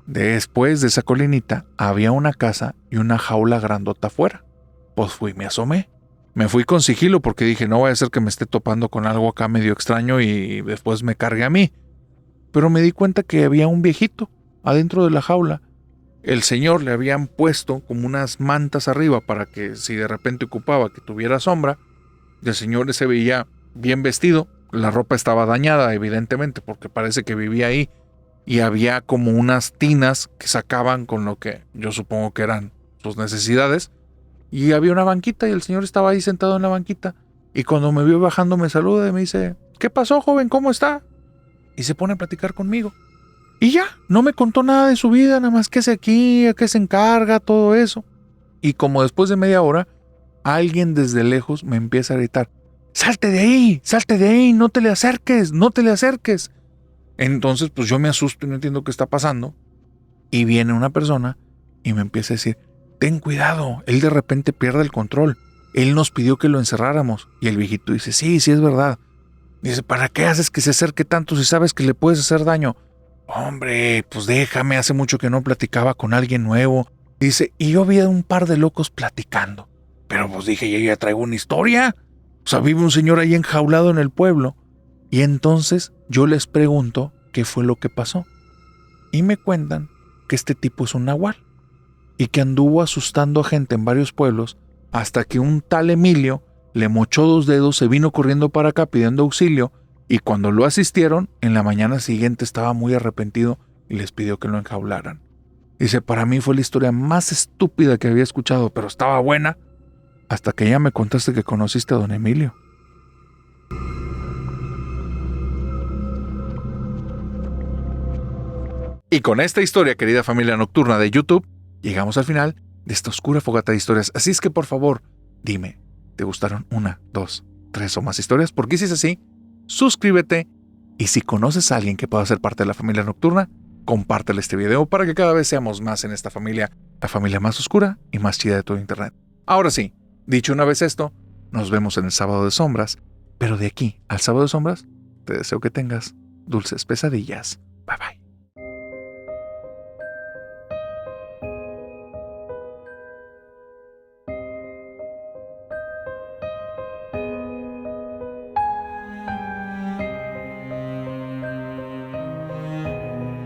Después de esa colinita había una casa y una jaula grandota afuera. Pues fui y me asomé. Me fui con sigilo porque dije, no vaya a ser que me esté topando con algo acá medio extraño y después me cargue a mí. Pero me di cuenta que había un viejito adentro de la jaula. El señor le habían puesto como unas mantas arriba para que si de repente ocupaba que tuviera sombra. El señor se veía bien vestido. La ropa estaba dañada, evidentemente, porque parece que vivía ahí. Y había como unas tinas que sacaban con lo que yo supongo que eran sus necesidades. Y había una banquita y el señor estaba ahí sentado en la banquita. Y cuando me vio bajando me saluda y me dice, ¿qué pasó, joven? ¿Cómo está? Y se pone a platicar conmigo. Y ya, no me contó nada de su vida, nada más que es aquí, a qué se encarga, todo eso. Y como después de media hora, alguien desde lejos me empieza a gritar, salte de ahí, no te le acerques, no te le acerques. Entonces pues yo me asusto y no entiendo qué está pasando. Y viene una persona y me empieza a decir, ten cuidado, él de repente pierde el control. Él nos pidió que lo encerráramos. Y el viejito dice, sí, es verdad. Dice, ¿para qué haces que se acerque tanto si sabes que le puedes hacer daño? Hombre, pues déjame, hace mucho que no platicaba con alguien nuevo. Dice, y yo vi a un par de locos platicando. Pero pues dije, yo ya traigo una historia. O sea, vive un señor ahí enjaulado en el pueblo. Y entonces yo les pregunto qué fue lo que pasó. Y me cuentan que este tipo es un nahual. Y que anduvo asustando a gente en varios pueblos hasta que un tal Emilio le mochó 2 dedos, se vino corriendo para acá pidiendo auxilio. Y cuando lo asistieron, en la mañana siguiente estaba muy arrepentido y les pidió que lo enjaularan. Dice, para mí fue la historia más estúpida que había escuchado, pero estaba buena, hasta que ya me contaste que conociste a don Emilio. Y con esta historia, querida familia nocturna de YouTube, llegamos al final de esta oscura fogata de historias. Así es que por favor, dime, ¿te gustaron 1, 2, 3 o más historias? Porque si es así, suscríbete y si conoces a alguien que pueda ser parte de la familia nocturna, compártele este video para que cada vez seamos más en esta familia, la familia más oscura y más chida de todo internet. Ahora sí, dicho una vez esto, nos vemos en el sábado de sombras Pero de aquí al sábado de sombras, te deseo que tengas dulces pesadillas. Bye bye.